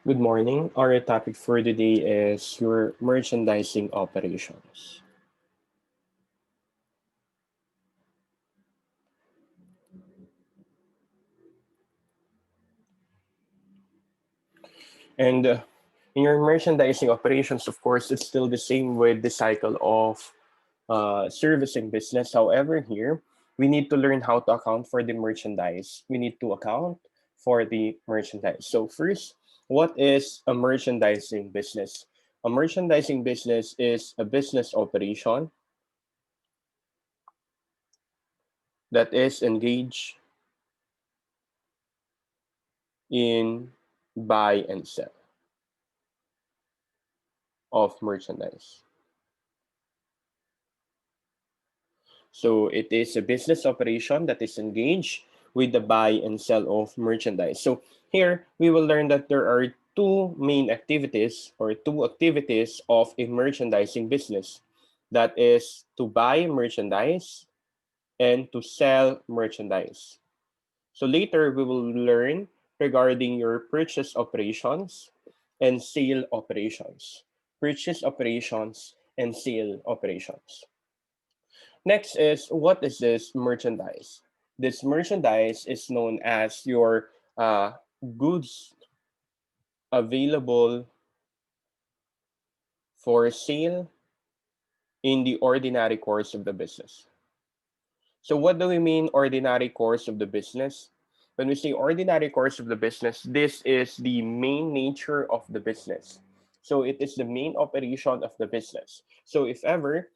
Good morning. Our topic for today is your merchandising operations. And in your merchandising operations, of course, it's still the same with the cycle of servicing business. However, here we need to learn how to account for the merchandise. We need to account for the merchandise. So, first, what is a merchandising business? A merchandising business is a business operation that is engaged in buy and sell of merchandise. So it is a business operation that is engaged with the buy and sell of merchandise. So here we will learn that there are two main activities or two activities of a merchandising business. That is to buy merchandise and to sell merchandise. So later we will learn regarding your purchase operations and sale operations. Purchase operations and sale operations. Next is, what is this merchandise? This merchandise is known as your goods available for sale in the ordinary course of the business. So what do we mean ordinary course of the business? When we say ordinary course of the business, this is the main nature of the business. So it is the main operation of the business. So if ever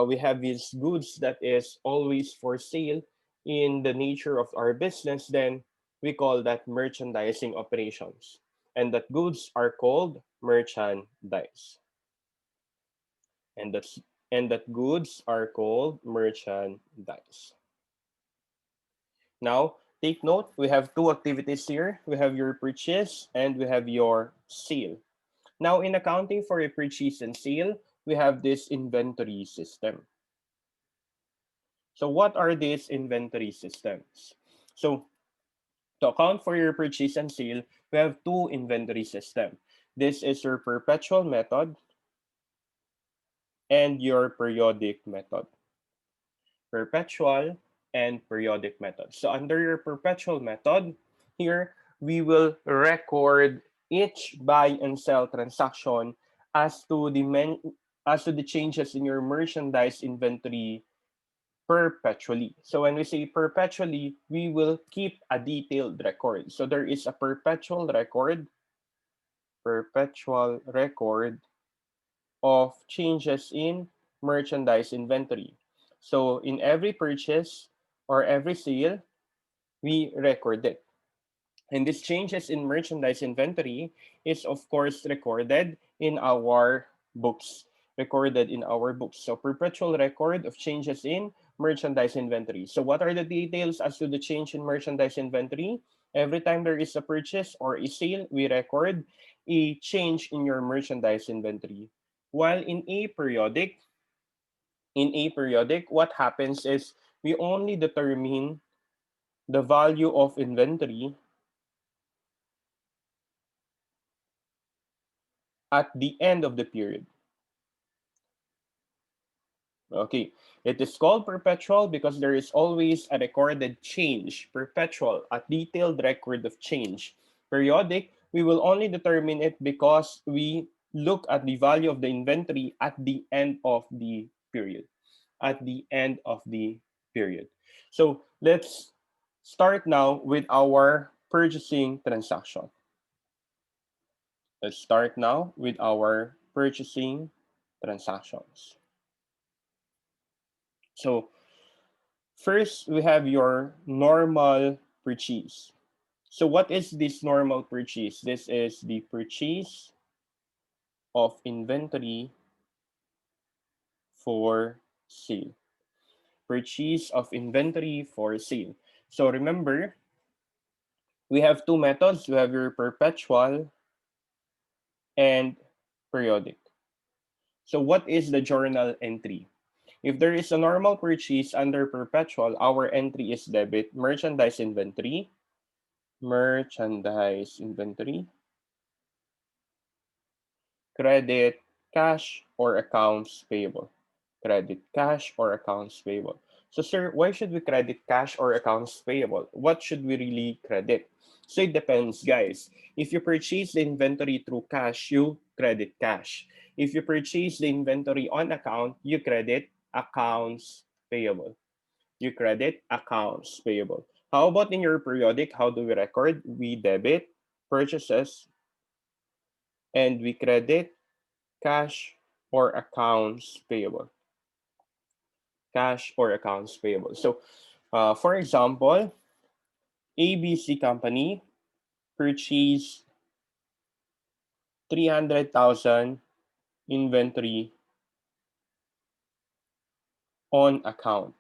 we have these goods that is always for sale in the nature of our business, then we call that merchandising operations. And that goods are called merchandise. And that's and that goods are called merchandise. Now, take note, we have two activities here. We have your purchase and we have your sale. Now, in accounting for a purchase and sale, we have this inventory system. So what are these inventory systems? So to account for your purchase and sale, we have two inventory system. This is your perpetual method and your periodic method. Perpetual and periodic method. So under your perpetual method, here we will record each buy and sell transaction as to the changes in your merchandise inventory perpetually. So when we say perpetually, we will keep a detailed record. So there is a perpetual record of changes in merchandise inventory. So in every purchase or every sale, we record it. And these changes in merchandise inventory is of course recorded in our books. Recorded in our books. So perpetual record of changes in merchandise inventory. So what are the details as to the change in merchandise inventory? Every time there is a purchase or a sale, we record a change in your merchandise inventory. While in a periodic, what happens is we only determine the value of inventory at the end of the period. Okay, it is called perpetual because there is always a recorded change. Perpetual, a detailed record of change. Periodic, we will only determine it because we look at the value of the inventory at the end of the period. At the end of the period. So let's start now with our purchasing transaction. Let's start now with our purchasing transactions. So first, we have your normal purchase. So what is this normal purchase? This is the purchase of inventory for sale. Purchase of inventory for sale. So remember, we have two methods. We have your perpetual and periodic. So what is the journal entry? If there is a normal purchase under perpetual, our entry is debit merchandise inventory, credit, cash, or accounts payable. Credit, cash, or accounts payable. So, sir, why should we credit cash or accounts payable? What should we really credit? So, it depends, guys. If you purchase the inventory through cash, you credit cash. If you purchase the inventory on account, you credit accounts payable. You credit accounts payable. How about in your periodic? How do we record? We debit purchases and we credit cash or accounts payable. Cash or accounts payable. So, for example, ABC company purchased 300,000 inventory on account.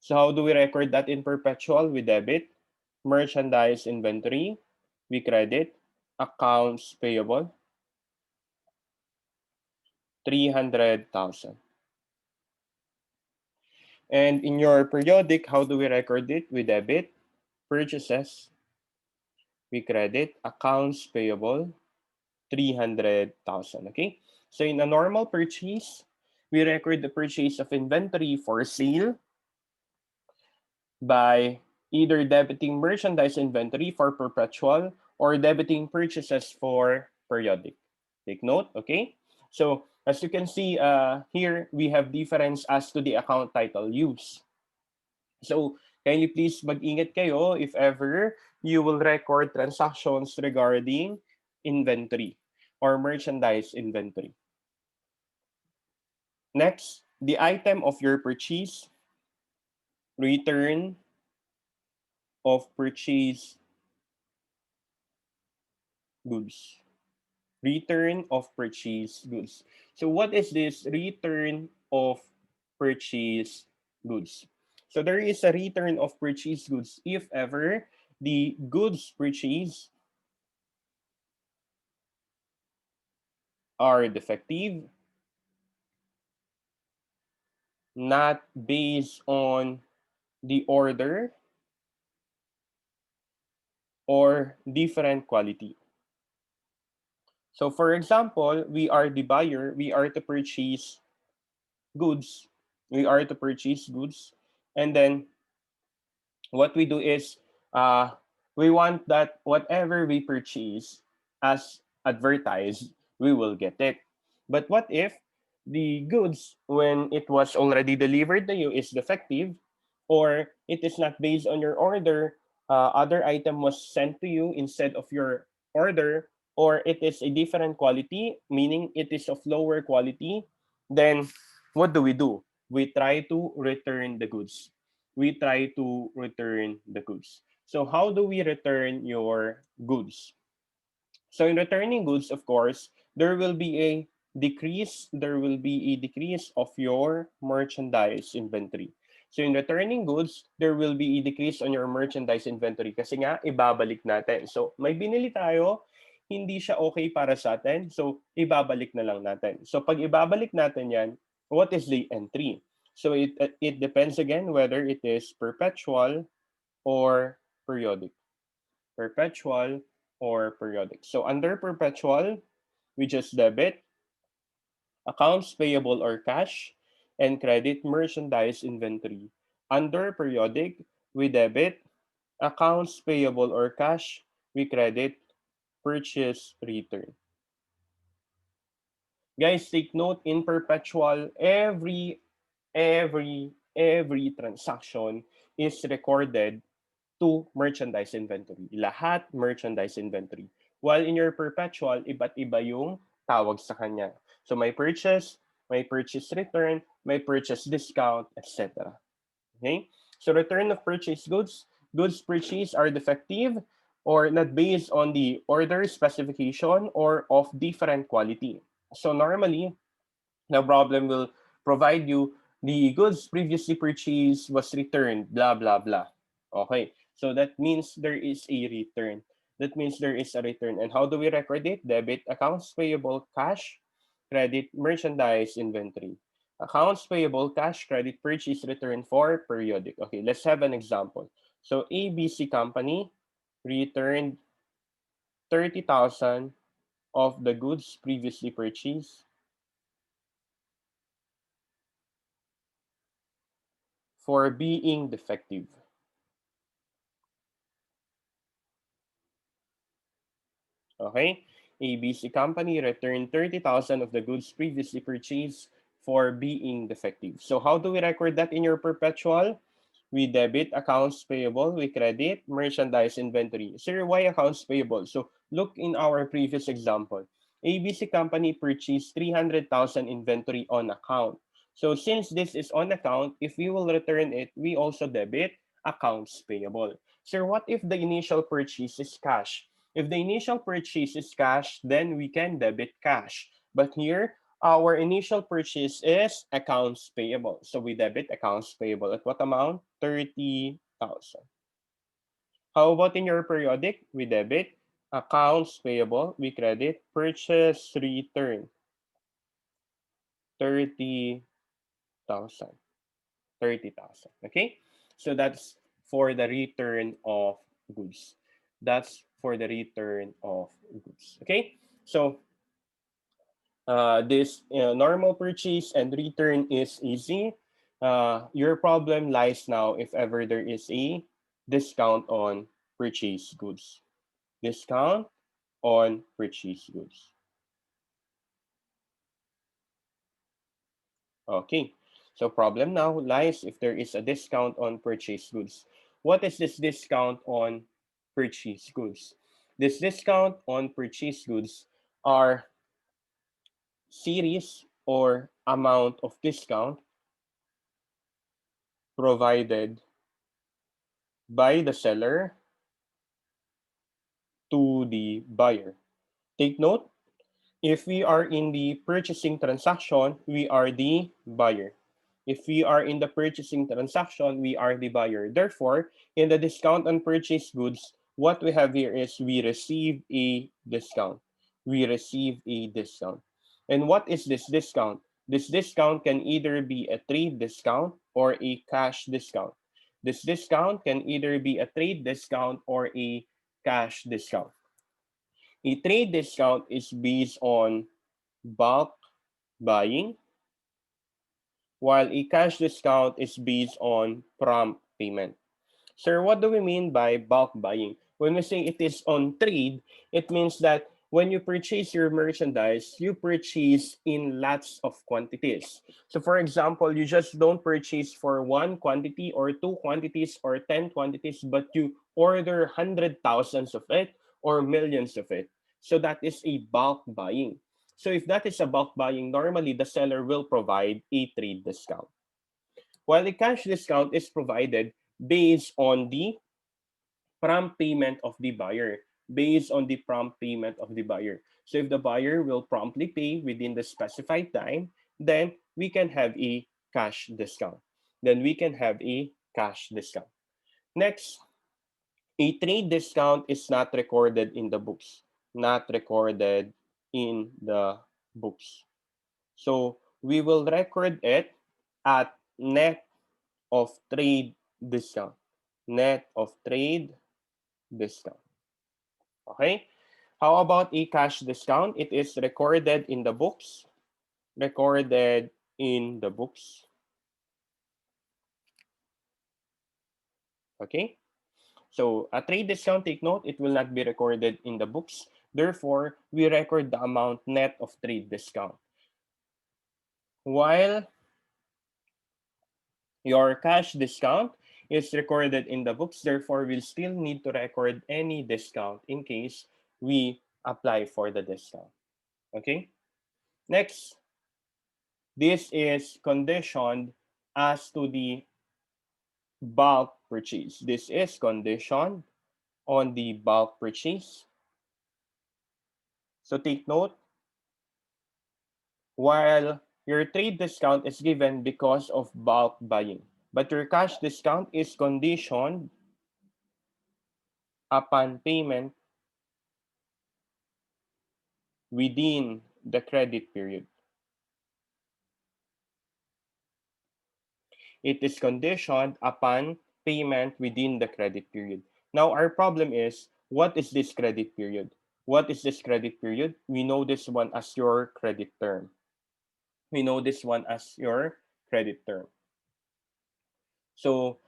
So how do we record that in perpetual? We debit merchandise inventory, we credit accounts payable 300,000. And in your periodic, how do we record it? We debit purchases, we credit accounts payable 300,000. Okay? So in a normal purchase, we record the purchase of inventory for sale by either debiting merchandise inventory for perpetual or debiting purchases for periodic. Take note, okay? So as you can see here, we have difference as to the account title use. So kindly please mag-ingat kayo if ever you will record transactions regarding inventory or merchandise inventory. Next, the item of your purchase, return of purchase goods. Return of purchase goods. So what is this return of purchase goods? So there is a return of purchase goods if ever the goods purchased are defective, not based on the order or different quality. So for example, we are the buyer, we are to purchase goods, and then what we do is we want that whatever we purchase as advertised, we will get it. But what if the goods, when it was already delivered to you, is defective, or it is not based on your order, other item was sent to you instead of your order, or it is a different quality, meaning it is of lower quality, then what do? We try to return the goods. The goods. So how do we return your goods? So in returning goods, of course, there will be a decrease of your merchandise inventory. So in returning goods, there will be a decrease on your merchandise inventory kasi nga ibabalik natin. So may binili tayo, hindi siya okay para sa atin, so ibabalik na lang natin. So pag ibabalik natin yan, what is the entry? So it depends again whether it is perpetual or periodic. Perpetual or periodic. So under perpetual, we just debit accounts payable or cash and credit merchandise inventory. Under periodic, we debit accounts payable or cash, we credit purchase return. Guys, take note in perpetual, every transaction is recorded to merchandise inventory. Lahat merchandise inventory. While in your perpetual, iba't iba yung tawag sa kanya. So may purchase return, may purchase discount, etc. Okay? So return of purchase goods, goods purchased are defective or not based on the order specification or of different quality. So normally, the problem will provide you the goods previously purchased was returned, blah, blah, blah. Okay, so that means there is a return. And how do we record it? Debit accounts payable, cash, credit, merchandise, inventory. Accounts payable, cash, credit, purchase, return for periodic. Okay, let's have an example. So ABC company returned 30,000 of the goods previously purchased for being defective. Okay? ABC company returned 30,000 of the goods previously purchased for being defective. So how do we record that in your perpetual? We debit accounts payable, we credit merchandise inventory. Sir, why accounts payable? So look in our previous example. ABC company purchased 300,000 inventory on account. So since this is on account, if we will return it, we also debit accounts payable. Sir, what if the initial purchase is cash? If the initial purchase is cash, then we can debit cash. But here, our initial purchase is accounts payable. So we debit accounts payable at what amount? 30,000. How about in your periodic? We debit accounts payable. We credit purchase return 30,000. 30,000. Okay? So that's for the return of goods. That's for the return of goods. Okay? So this normal purchase and return is easy. Your problem lies now if ever there is a discount on purchase goods. Discount on purchase goods. Okay, so problem now lies if there is a discount on purchase goods. What is this discount on purchase goods? This discount on purchase goods are series or amount of discount provided by the seller to the buyer. Take note, if we are in the purchasing transaction, we are the buyer. If we are in the purchasing transaction, we are the buyer. Therefore, in the discount on purchased goods, what we have here is we receive a discount. We receive a discount. And what is this discount? This discount can either be a trade discount or a cash discount. This discount can either be a trade discount or a cash discount. A trade discount is based on bulk buying, while a cash discount is based on prompt payment. Sir, what do we mean by bulk buying? When we say it is on trade, it means that when you purchase your merchandise, you purchase in lots of quantities. So for example, you just don't purchase for one quantity or two quantities or 10 quantities, but you order hundred thousands of it or millions of it. So that is a bulk buying. So if that is a bulk buying, normally the seller will provide a trade discount. While a cash discount is provided based on the prompt payment of the buyer, based on the prompt payment of the buyer. So if the buyer will promptly pay within the specified time, then we can have a cash discount. Then we can have a cash discount. Next, a trade discount is not recorded in the books. Not recorded in the books. So we will record it at net of trade discount. Net of trade discount. Okay? How about a cash discount? It is recorded in the books. Recorded in the books. Okay? So a trade discount, take note, it will not be recorded in the books. Therefore, we record the amount net of trade discount. While your cash discount is recorded in the books, therefore we'll still need to record any discount in case we apply for the discount. Okay? Next, this is conditioned as to the bulk purchase. This is conditioned on the bulk purchase. So take note, while your trade discount is given because of bulk buying, but your cash discount is conditioned upon payment within the credit period. It is conditioned upon payment within the credit period. Now, our problem is, what is this credit period? What is this credit period? We know this one as your credit term. We know this one as your credit term. So,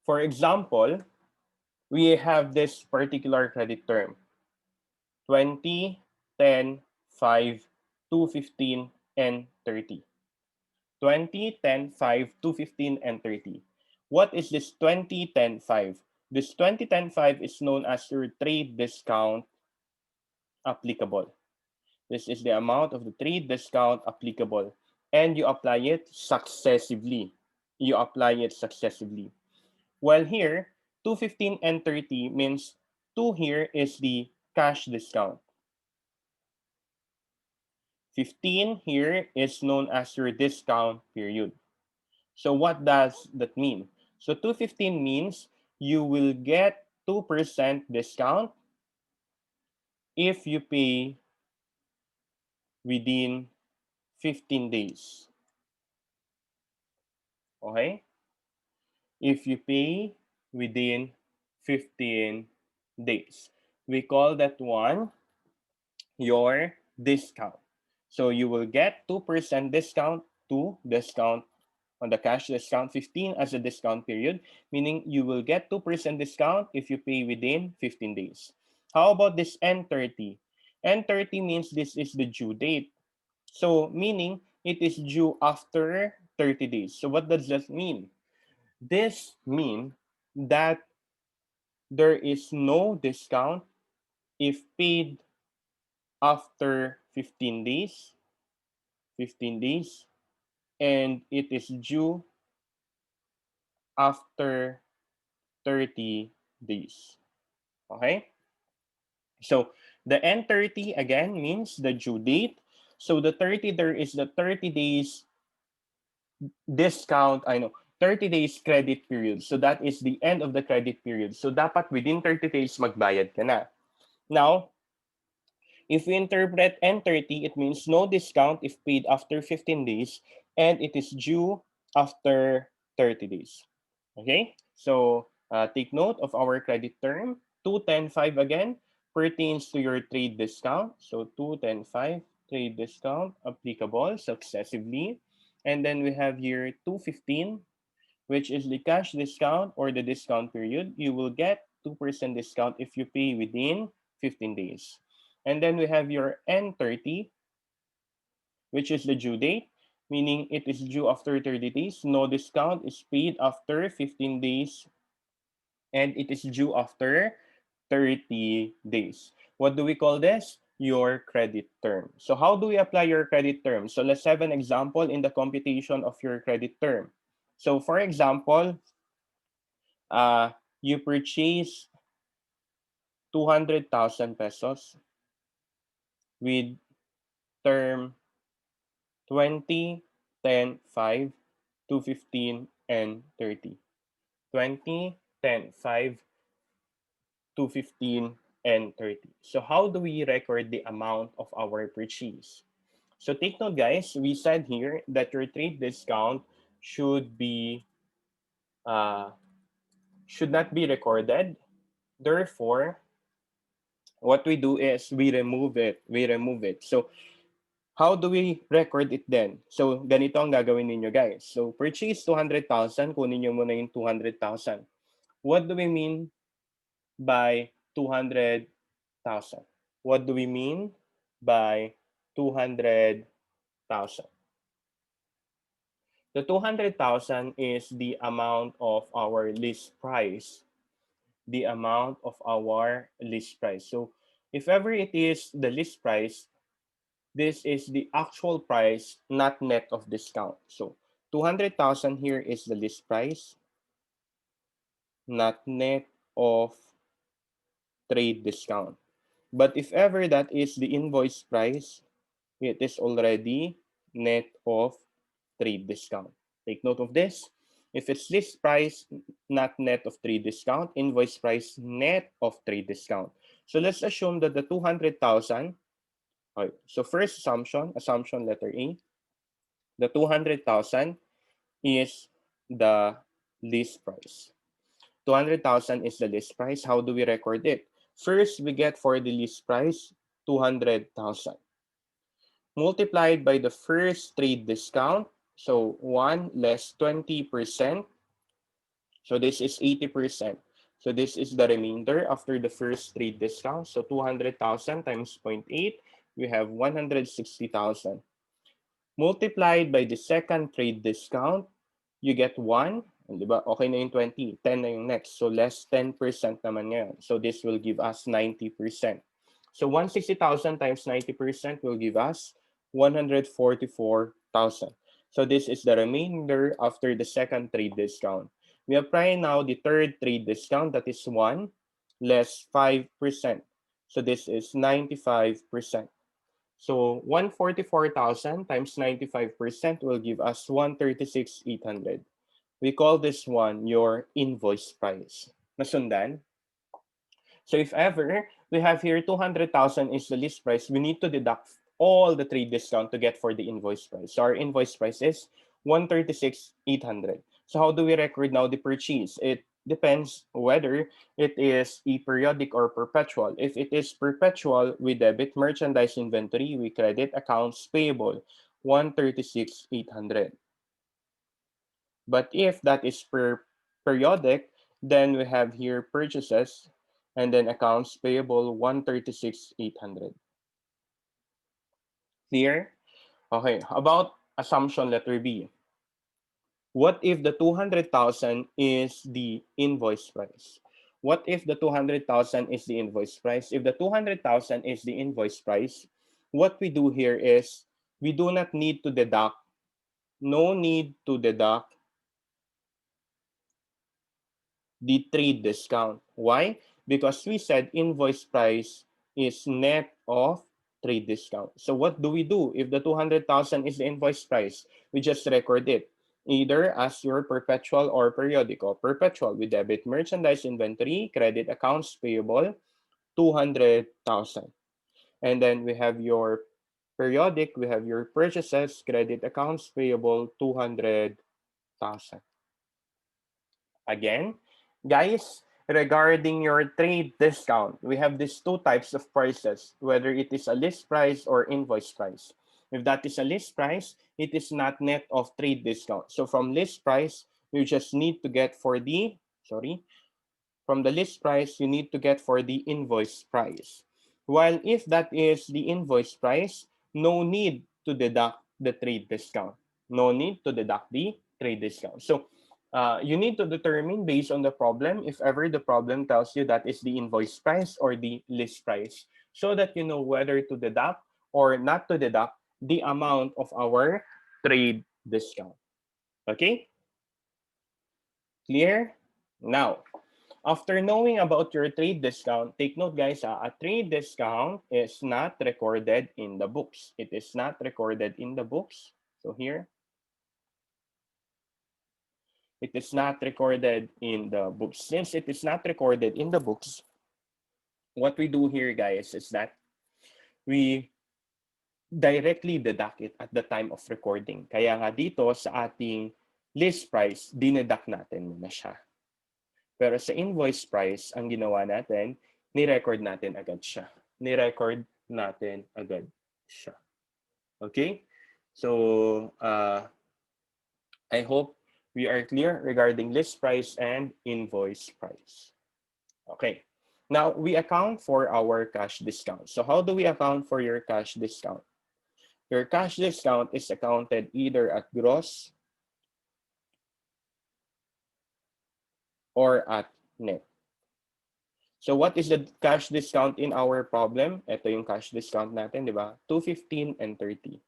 for example, we have this particular credit term, 20, 10, 5, 2, 15, and 30. 20, 10, 5, 2, 15, and 30. What is this 20, 10, 5? This 20, 10, 5 is known as your trade discount applicable. This is the amount of the trade discount applicable, and you apply it successively. You apply it successively. While here, 215 and 30 means 2 here is the cash discount. 15 here is known as your discount period. So what does that mean? So 215 means you will get 2% discount if you pay within 15 days. Okay? If you pay within 15 days. We call that one your discount. So you will get 2% discount to discount on the cash discount, 15 as a discount period, meaning you will get 2% discount if you pay within 15 days. How about this N30? N30 means this is the due date. So meaning it is due after 30 days. So what does that mean? This means that there is no discount if paid after 15 days, and it is due after 30 days. Okay? So the N30 again means the due date. So the 30 there is the 30 days discount, 30 days credit period. So that is the end of the credit period. So dapat within 30 days magbayad ka na. Now, if we interpret N30, it means no discount if paid after 15 days and it is due after 30 days. Okay? So take note of our credit term. 210.5 again pertains to your trade discount. So 210.5 trade discount applicable successively. And then we have here 215, which is the cash discount or the discount period. You will get 2% discount if you pay within 15 days. And then we have your N30, which is the due date, meaning it is due after 30 days. No discount is paid after 15 days, and it is due after 30 days. What do we call this? Your credit term. So how do we apply your credit term? So let's have an example in the computation of your credit term. So for example, you purchase 200,000 pesos with term 20, 10, 5, 2, 15, and 30. 20, 10, 5, 2, 15, and 30. So how do we record the amount of our purchase? So take note, guys, we said here that your trade discount should be should not be recorded. Therefore, what we do is we remove it. So how do we record it then? So ganito ang gagawin ninyo, guys. So purchase 200,000, kunin nyo muna yung 200,000. What do we mean by 200,000? What do we mean by 200,000? The 200,000 is the amount of our list price. The amount of our list price. So if ever it is the list price, this is the actual price, not net of discount. So 200,000 here is the list price, not net of trade discount. But if ever that is the invoice price, it is already net of trade discount. Take note of this. If it's list price, not net of trade discount, invoice price, net of trade discount. So let's assume that the 200,000, so first assumption letter A, the 200,000 is the list price. 200,000 is the list price. How do we record it? First, we get for the list price 200,000. Multiplied by the first trade discount, so 1 less 20%, so this is 80%. So this is the remainder after the first trade discount. So 200,000 times 0.8, we have 160,000. Multiplied by the second trade discount, you get 1. Di ba? Okay na yung 20. 10 na yung next. So less 10% naman ngayon. So this will give us 90%. So 160,000 times 90% will give us 144,000. So this is the remainder after the second trade discount. We apply now the third trade discount, that is 1 less 5%. So this is 95%. So 144,000 times 95% will give us 136,800. We call this one your invoice price. Nasundan? So if ever we have here 200,000 is the list price, we need to deduct all the trade discount to get for the invoice price. So our invoice price is 136,800. So how do we record now the purchase? It depends whether it is a periodic or perpetual. If it is perpetual, we debit merchandise inventory, we credit accounts payable, 136,800. But if that is periodic, then we have here purchases and then accounts payable 136,800. Clear? Okay, about assumption letter B. What if the 200,000 is the invoice price? What if the 200,000 is the invoice price? If the 200,000 is the invoice price, what we do here is we do not need to deduct, no need to deduct the trade discount. Why? Because we said invoice price is net of trade discount. So what do we do if the 200,000 is the invoice price? We just record it either as your perpetual or periodical. Perpetual, we debit merchandise inventory, credit accounts payable, 200,000. And then we have your periodic, we have your purchases, credit accounts payable, 200,000. Again, guys, regarding your trade discount, we have these two types of prices, whether it is a list price or invoice price. If that is a list price, it is not net of trade discount. So from list price, you just need to get for the, from the list price, you need to get for the invoice price. While if that is the invoice price, no need to deduct the trade discount. No need to deduct the trade discount. So you need to determine based on the problem, if ever the problem tells you that is the invoice price or the list price, so that you know whether to deduct or not to deduct the amount of our trade discount. Okay? Clear? Now, after knowing about your trade discount, take note guys, a trade discount is not recorded in the books. It is not recorded in the books. So here, it is not recorded in the books. Since it is not recorded in the books, what we do here guys is that we directly deduct it at the time of recording. Kaya nga dito sa ating list price, dineduct natin muna siya. Pero sa invoice price, ang ginawa natin, ni-record natin agad siya. Ni-record natin agad siya. Okay? So, I hope we are clear regarding list price and invoice price. Okay. Now, we account for our cash discount. So, how do we account for your cash discount? Your cash discount is accounted either at gross or at net. So what is the cash discount in our problem? Ito yung cash discount natin, di ba? 215 and 30.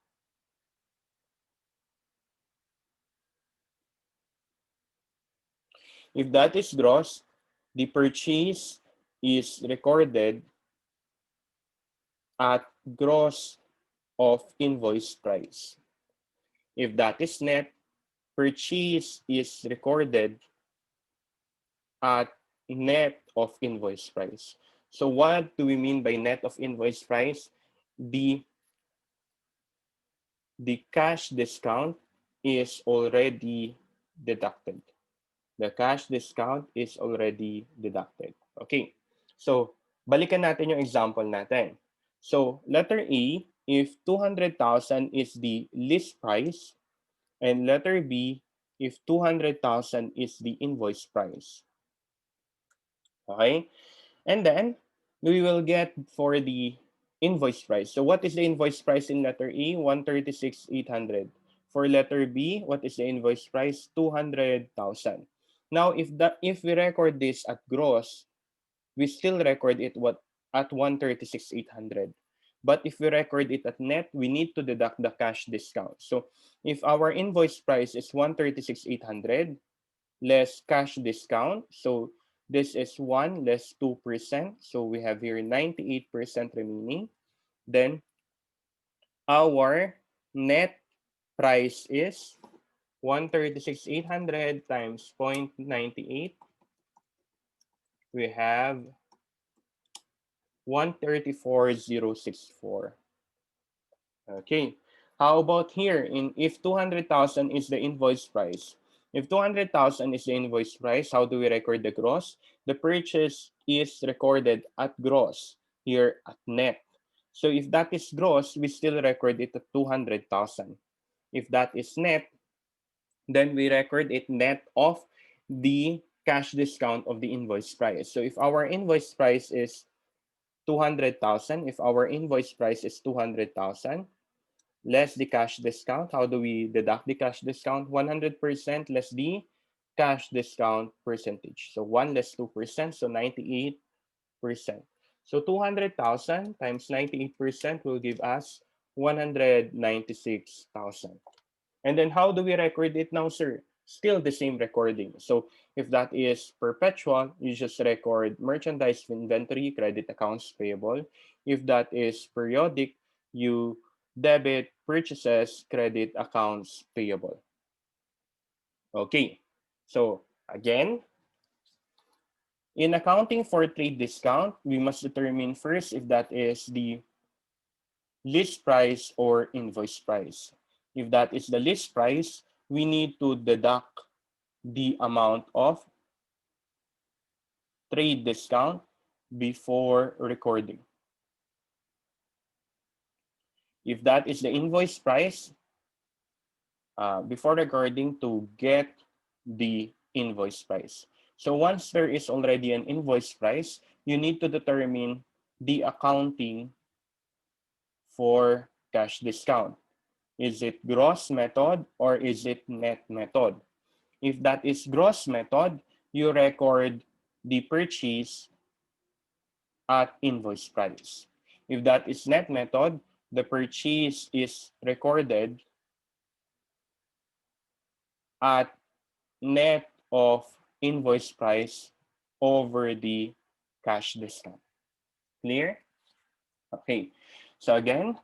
If that is gross, the purchase is recorded at gross of invoice price. If that is net, purchase is recorded at net of invoice price. So what do we mean by net of invoice price? The cash discount is already deducted. The cash discount is already deducted. Okay. So, balikan natin yung example natin. So letter A, if 200,000 is the list price, and letter B, if 200,000 is the invoice price. Okay? And then we will get for the invoice price. So what is the invoice price in letter A? 136,800. For letter B, what is the invoice price? 200,000. Now, if we record this at gross, we still record it at 136,800. But if we record it at net, we need to deduct the cash discount. So if our invoice price is 136,800 less cash discount, so this is 1 less 2%. So we have here 98% remaining. Then our net price is 136,800 times 0.98. We have 134,064. Okay. How about here? If 200,000 is the invoice price, if 200,000 is the invoice price, how do we record the gross? The purchase is recorded at gross, here at net. So if that is gross, we still record it at 200,000. If that is net, then we record it net of the cash discount of the invoice price. So if our invoice price is 200,000, if our invoice price is 200,000, less the cash discount. How do we deduct the cash discount? 100% less the cash discount percentage. So 1 less 2%, so 98%. So 200,000 times 98% will give us 196,000. And then how do we record it now, sir? Still the same recording. So if that is perpetual, you just record merchandise inventory, credit accounts payable. If that is periodic, you debit purchases, credit accounts payable. Okay. So again, in accounting for trade discount, we must determine first if that is the list price or invoice price. If that is the list price, we need to deduct the amount of trade discount before recording. If that is the invoice price, before recording to get the invoice price. So once there is already an invoice price, you need to determine the accounting for cash discount. Is it gross method or is it net method? If that is gross method, you record the purchase at invoice price. If that is net method, the purchase is recorded at net of invoice price over the cash discount. Clear? Okay. So again,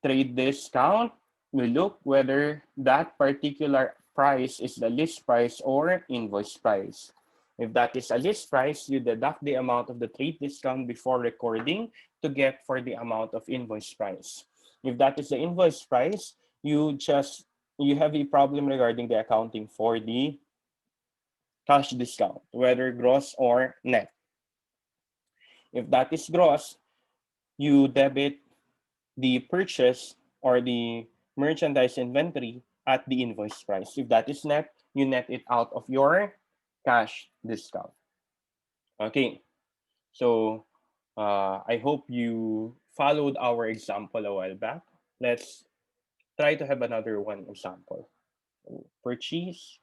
trade discount, we look whether that particular price is the list price or invoice price. If that is a list price, you deduct the amount of the trade discount before recording to get for the amount of invoice price. If that is the invoice price, you have a problem regarding the accounting for the cash discount, whether gross or net. If that is gross, you debit the purchase or the merchandise inventory at the invoice price. If that is net, you net it out of your cash discount. Okay, so I hope you followed our example a while back. Let's try to have another one example. Purchase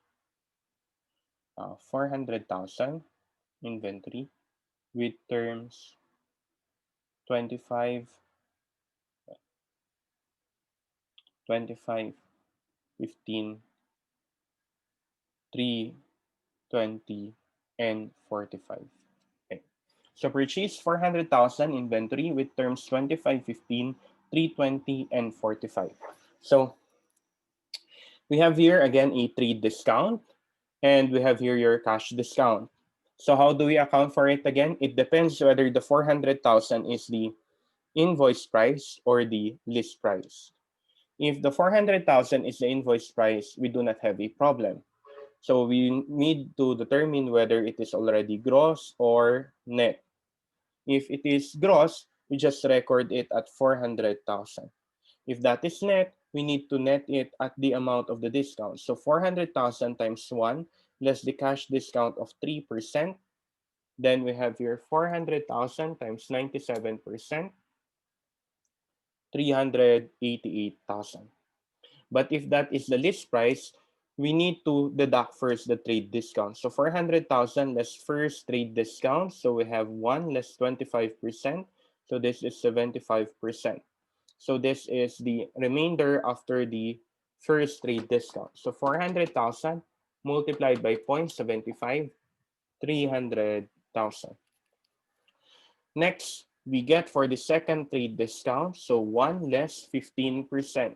400,000 inventory with terms 25, 25, 15, 3, 20, and 45. Okay. So purchase 400,000 inventory with terms 25, 15, 320, and 45. So we have here again a trade discount, and we have here your cash discount. So how do we account for it again? It depends whether the 400,000 is the invoice price or the list price. If the 400,000 is the invoice price, we do not have a problem. So we need to determine whether it is already gross or net. If it is gross, we just record it at 400,000. If that is net, we need to net it at the amount of the discount. So 400,000 times 1 less the cash discount of 3%. Then we have here 400,000 times 97%, 388,000. But if that is the list price, we need to deduct first the trade discount. So 400,000 less first trade discount. So we have 1 less 25%. So this is 75%. So this is the remainder after the first trade discount. So 400,000 multiplied by 0.75, 300,000. Next, we get for the second trade discount. So 1 less 15%.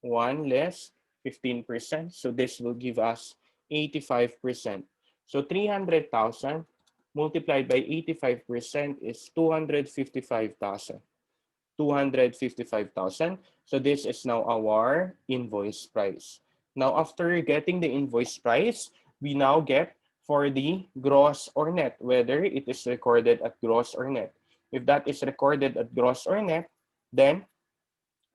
1 less 15%. So this will give us 85%. So 300,000 multiplied by 85% is 255,000. 255,000. So this is now our invoice price. Now, after getting the invoice price, we now get for the gross or net, whether it is recorded at gross or net. If that is recorded at gross or net, then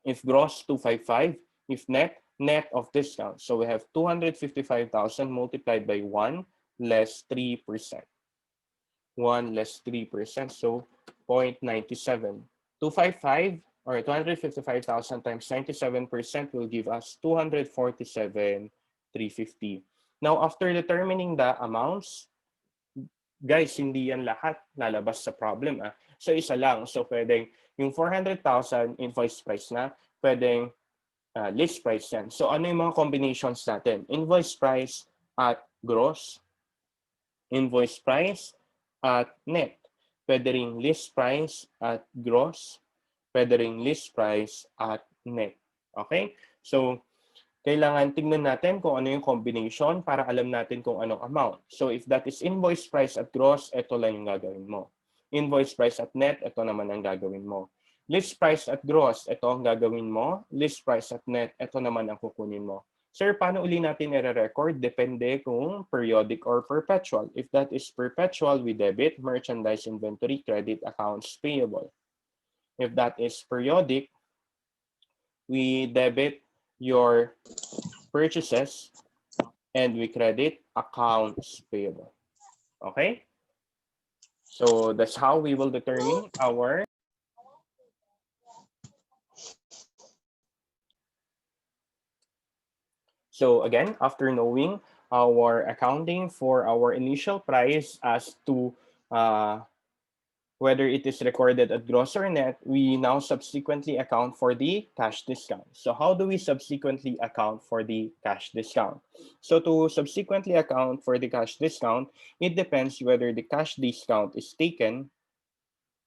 if gross 255, if net, net of discount. So we have 255,000 multiplied by 1 less 3%. 1 less 3%, so 0.97. 255 or 255,000 times 97% will give us 247,350. Now, after determining the amounts, guys, hindi yan lahat lalabas sa problem. So, isa lang. So, pwedeng yung 400,000 invoice price na, pwedeng list price yan. So, ano yung mga combinations natin? Invoice price at gross, invoice price at net. Pwede ring list price at gross. Pwede ring list price at net. Okay? So, kailangan tingnan natin kung ano yung combination para alam natin kung anong amount. So, if that is invoice price at gross, ito lang yung gagawin mo. Invoice price at net, ito naman ang gagawin mo. List price at gross, ito ang gagawin mo. List price at net, ito naman ang kukunin mo. Sir, paano uli natin i-record? Depende kung periodic or perpetual. If that is perpetual, we debit merchandise inventory credit accounts payable. If that is periodic, we debit your purchases and we credit accounts payable. Okay? So that's how we will determine our So again, after knowing our accounting for our initial price as to whether it is recorded at gross or net, we now subsequently account for the cash discount. So how do we subsequently account for the cash discount? So to subsequently account for the cash discount, it depends whether the cash discount is taken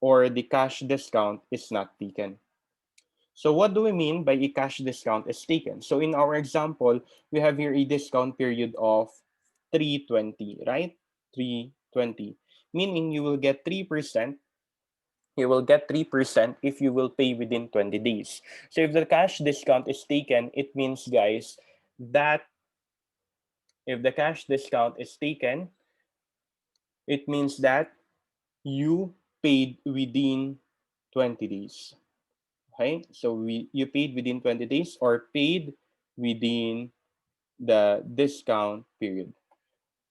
or the cash discount is not taken. So what do we mean by a cash discount is taken? So in our example, we have here a discount period of 320, right? 320, meaning you will get 3%. You will get 3% if you will pay within 20 days. So if the cash discount is taken, it means, guys, that if the cash discount is taken, it means that you paid within 20 days. Okay, so you paid within 20 days or paid within the discount period.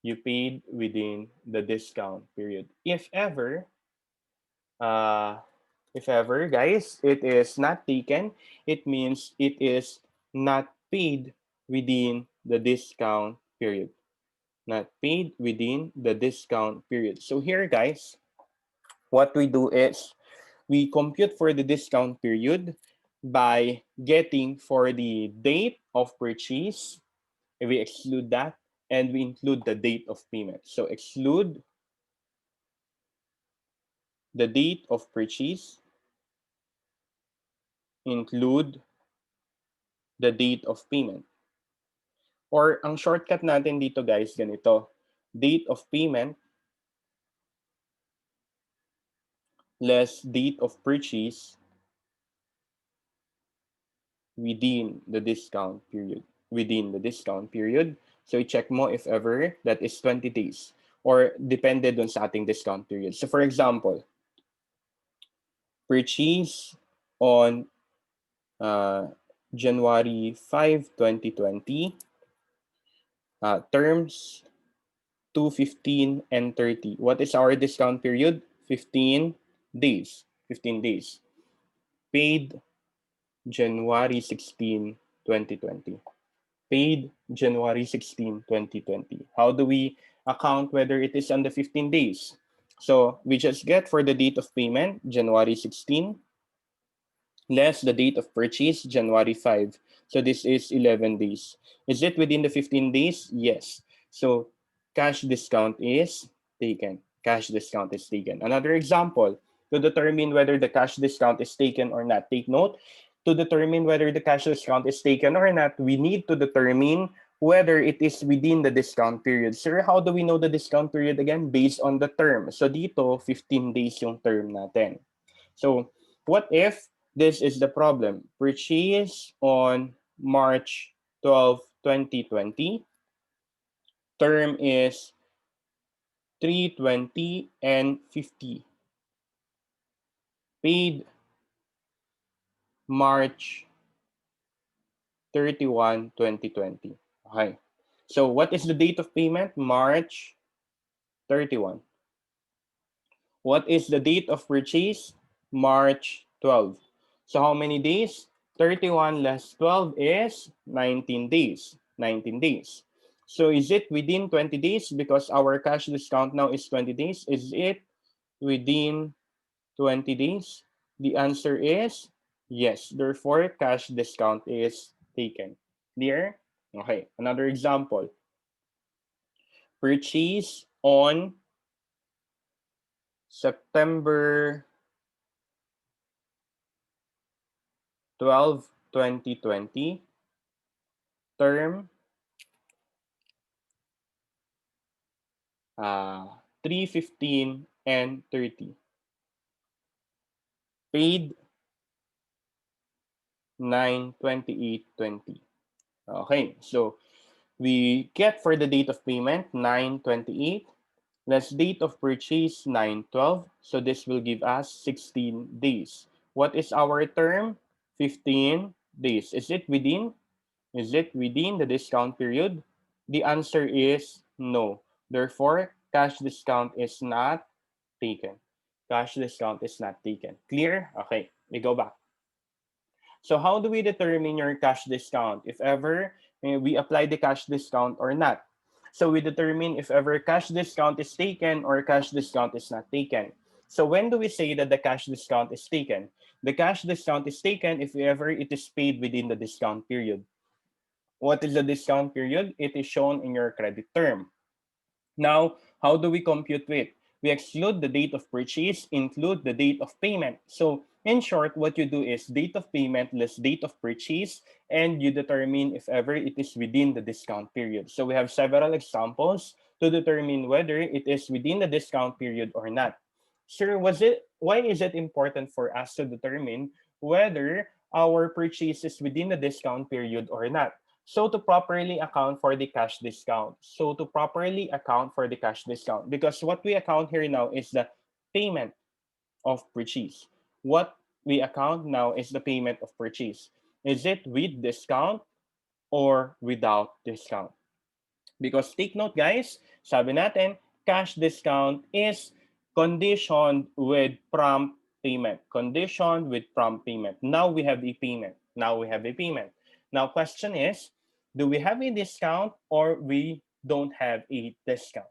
You paid within the discount period. If ever, guys, it is not taken, it means it is not paid within the discount period. Not paid within the discount period. So here, guys, what we do is we compute for the discount period by getting for the date of purchase, we exclude that, and we include the date of payment. So exclude the date of purchase, include the date of payment. Or ang shortcut natin dito, guys, ganito. Date of payment less date of purchase within the discount period. Within the discount period. So i-check mo if ever that is 20 days or depende dun sa ating discount period. So for example, purchase on January 5, 2020. Terms 2, 15, and 30. What is our discount period? 15 days. 15 days. Paid January 16, 2020. Paid January 16, 2020. How do we account whether it is on the 15 days? So we just get for the date of payment, January 16, less the date of purchase, January 5. So this is 11 days. Is it within the 15 days? Yes. So cash discount is taken. Cash discount is taken. Another example, to determine whether the cash discount is taken or not. Take note, to determine whether the cash discount is taken or not, we need to determine whether it is within the discount period. Sir, how do we know the discount period again? Based on the term. So dito, 15 days yung term natin. So what if this is the problem? Purchase on March 12, 2020. Term is 320 and 50. Paid March 31, 2020. Okay. So what is the date of payment? March 31. What is the date of purchase? March 12. So how many days? 31 less 12 is 19 days. 19 days. So is it within 20 days? Because our cash discount now is 20 days. Is it within 20 days? The answer is yes. Therefore, cash discount is taken. Clear? Okay. Another example. Purchase on September 12, 2020. Term 315 and 30. Paid 9/28/20. Okay, so we get for the date of payment 9/28 less date of purchase 9/12. So this will give us 16 days. What is our term? 15 days. Is it within? Is it within the discount period? The answer is no. Therefore, cash discount is not taken. Cash discount is not taken. Clear? Okay, we go back. So how do we determine your cash discount? If ever we apply the cash discount or not. So we determine if ever cash discount is taken or cash discount is not taken. So when do we say that the cash discount is taken? The cash discount is taken if ever it is paid within the discount period. What is the discount period? It is shown in your credit term. Now, how do we compute it? We exclude the date of purchase, include the date of payment. So in short, what you do is date of payment less date of purchase, and you determine if ever it is within the discount period. So we have several examples to determine whether it is within the discount period or not. Sir, why is it important for us to determine whether our purchase is within the discount period or not? So to properly account for the cash discount. Because what we account here now is the payment of purchase. What we account now is the payment of purchase. Is it with discount or without discount? Because take note guys, sabi natin, cash discount is conditioned with prompt payment. Conditioned with prompt payment. Now we have a payment. Now question is, do we have a discount or we don't have a discount?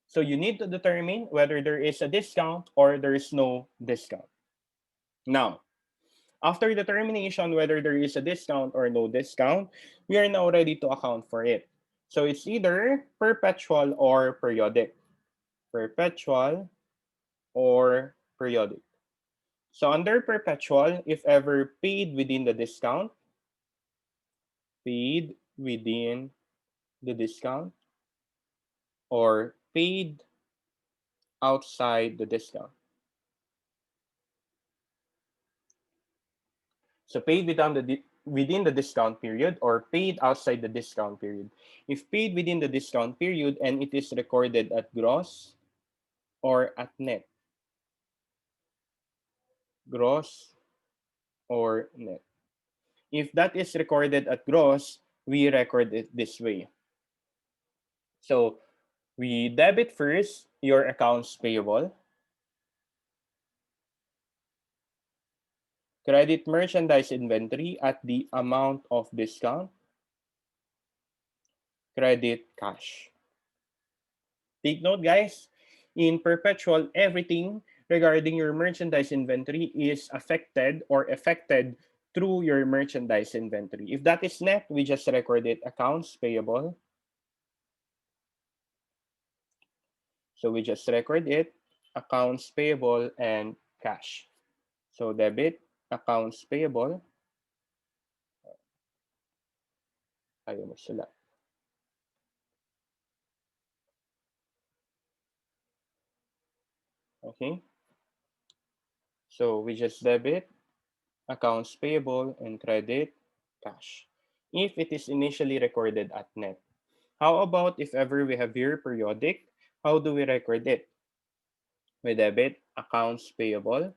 So you need to determine whether there is a discount or there is no discount. Now, after determination whether there is a discount or no discount, we are now ready to account for it. So it's either perpetual or periodic. Perpetual or periodic. So under perpetual, if ever paid within the discount, or paid outside the discount. So paid within the discount period or paid outside the discount period. If paid within the discount period and it is recorded at gross or at net. gross or net. If that is recorded at gross, we record it this way. So we debit first your accounts payable, credit merchandise inventory at the amount of discount, credit cash. Take note, guys, in perpetual, everything regarding your merchandise inventory is affected through your merchandise inventory. If that is net, we just record it accounts payable. So we just record it accounts payable and cash. So debit, accounts payable. Ayaw magsulat. Okay. So we just debit accounts payable and credit cash if it is initially recorded at net. How about if ever we have here periodic? How do we record it? We debit accounts payable,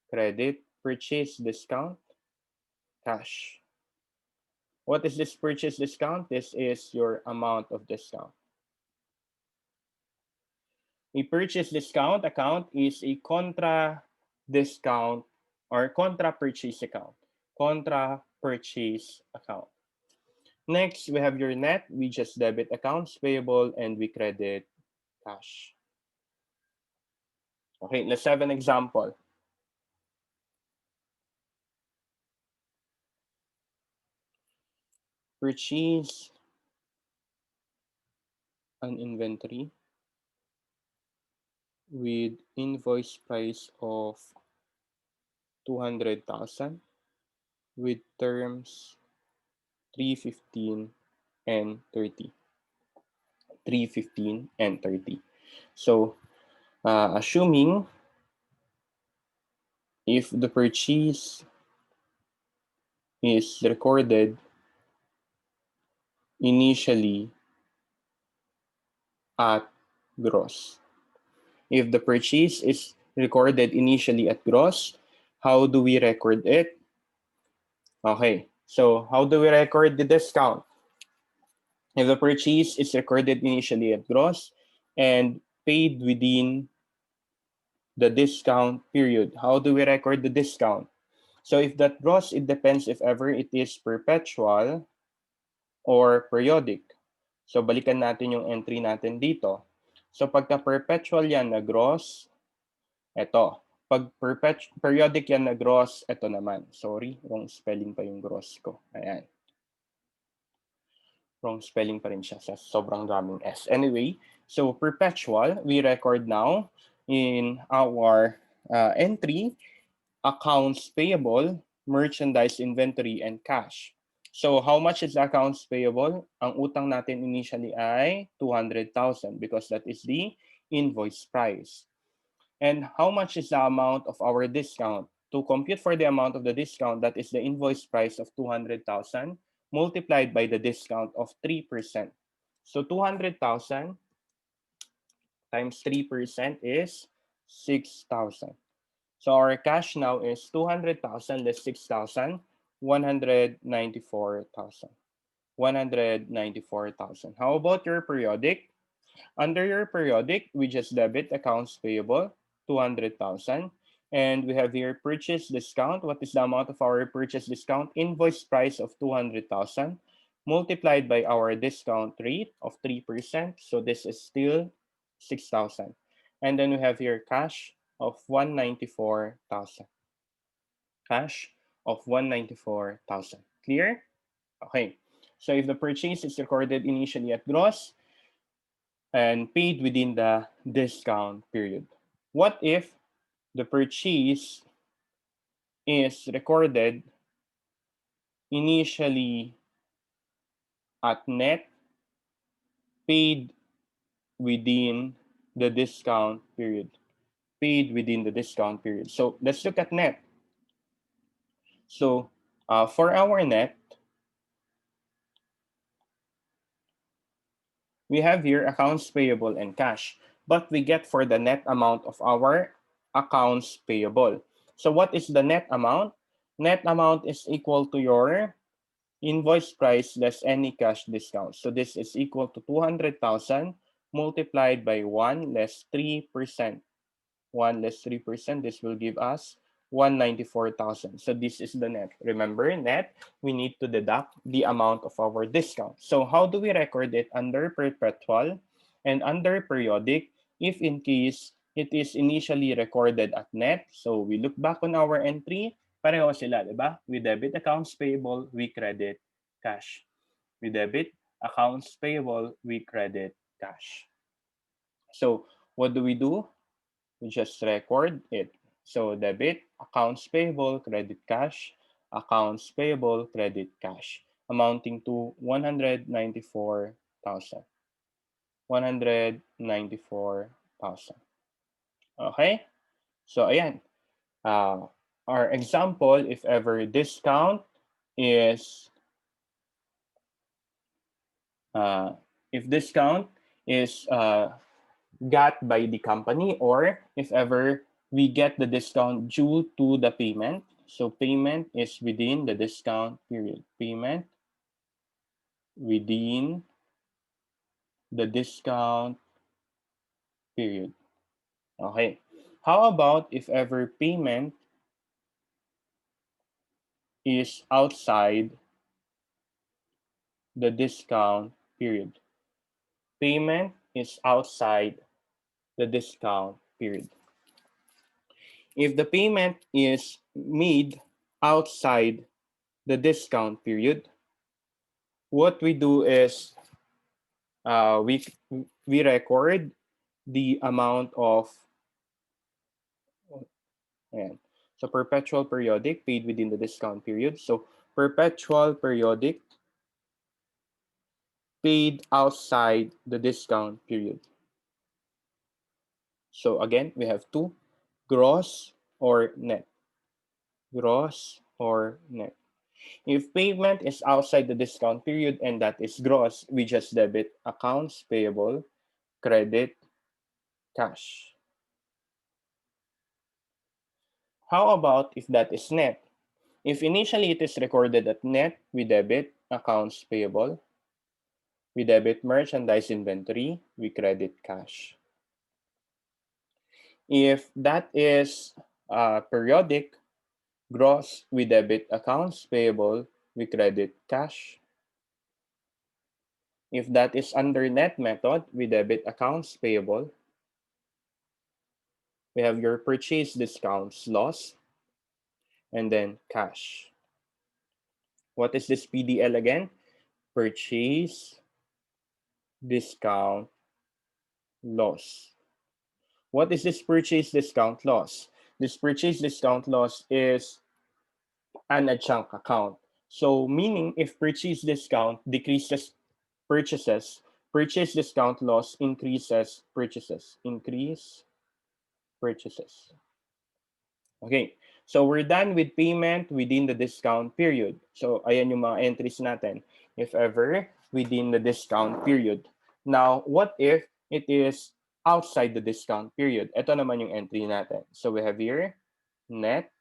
credit purchase discount, cash. What is this purchase discount? This is your amount of discount. A purchase discount account is a contra discount or contra purchase account. Contra purchase account. Next, we have your net. We just debit accounts payable and we credit cash. Okay, let's have an example. Purchase an inventory with invoice price of 200,000 with terms 315 and 30. 315 and 30. So, assuming if the purchase is recorded initially at gross. If the purchase is recorded initially at gross, how do we record it? Okay, so how do we record the discount? If the purchase is recorded initially at gross and paid within the discount period, how do we record the discount? So if that gross, it depends if ever it is perpetual or periodic. So balikan natin yung entry natin dito. So pagka perpetual yan na gross, eto. Pag periodic yan na gross, eto naman. Sorry, wrong spelling pa yung gross ko. Ayan. Wrong spelling pa rin siya sa sobrang daming S. Anyway, so perpetual, we record now in our entry, accounts payable, merchandise inventory, and cash. So how much is the accounts payable? Ang utang natin initially ay 200,000 because that is the invoice price. And how much is the amount of our discount? To compute for the amount of the discount, that is the invoice price of 200,000 multiplied by the discount of 3%. So 200,000 times 3% is 6,000. So our cash now is 200,000 less 6,000, 194,000. 194,000. How about your periodic? Under your periodic, we just debit accounts payable, 200,000. And we have here purchase discount. What is the amount of our purchase discount? Invoice price of 200,000 multiplied by our discount rate of 3%. So this is still 6,000. And then we have here cash of 194,000. Cash of 194,000. Clear? Okay. So if the purchase is recorded initially at gross, and paid within the discount period. What if the purchase is recorded initially at net, paid within the discount period? Paid within the discount period. So let's look at net. So for our net, we have here accounts payable and cash, but we get for the net amount of our accounts payable. So what is the net amount? Net amount is equal to your invoice price less any cash discount. So this is equal to 200,000 multiplied by 1 less 3%. 1 less 3%, this will give us 194,000. So this is the net. Remember, net, we need to deduct the amount of our discount. So how do we record it under perpetual and under periodic if in case it is initially recorded at net? So we look back on our entry, pareho sila, di ba? We debit accounts payable, we credit cash. We debit accounts payable, we credit cash. So what do? We just record it. So debit, accounts payable, credit cash, accounts payable, credit cash, amounting to 194,000. 194,000. Okay? So ayan. Our example, if ever discount is if discount is got by the company, or if ever we get the discount due to the payment. So payment is within the discount period. Payment within the discount period. Okay. How about if ever payment is outside the discount period? Payment is outside the discount period. If the payment is made outside the discount period, what we do is we record the amount of ayan. So perpetual periodic paid within the discount period. So perpetual periodic paid outside the discount period. So again, we have two, gross or net. Gross or net. If payment is outside the discount period and that is gross, we just debit accounts payable, credit, cash. How about if that is net? If initially it is recorded at net, we debit accounts payable, we debit merchandise inventory, we credit cash. If that is periodic, gross, we debit accounts payable, we credit cash. If that is under net method, we debit accounts payable. We have your purchase discounts loss, and then cash. What is this PDL again? Purchase discount loss. What is this purchase discount loss? This purchase discount loss is an adjunct account. So meaning if purchase discount decreases purchases, purchase discount loss increases purchases. Increase purchases. Okay, so we're done with payment within the discount period. So ayan yung mga entries natin, if ever within the discount period. Now, what if it is outside the discount period? Ito naman yung entry natin. So we have here net,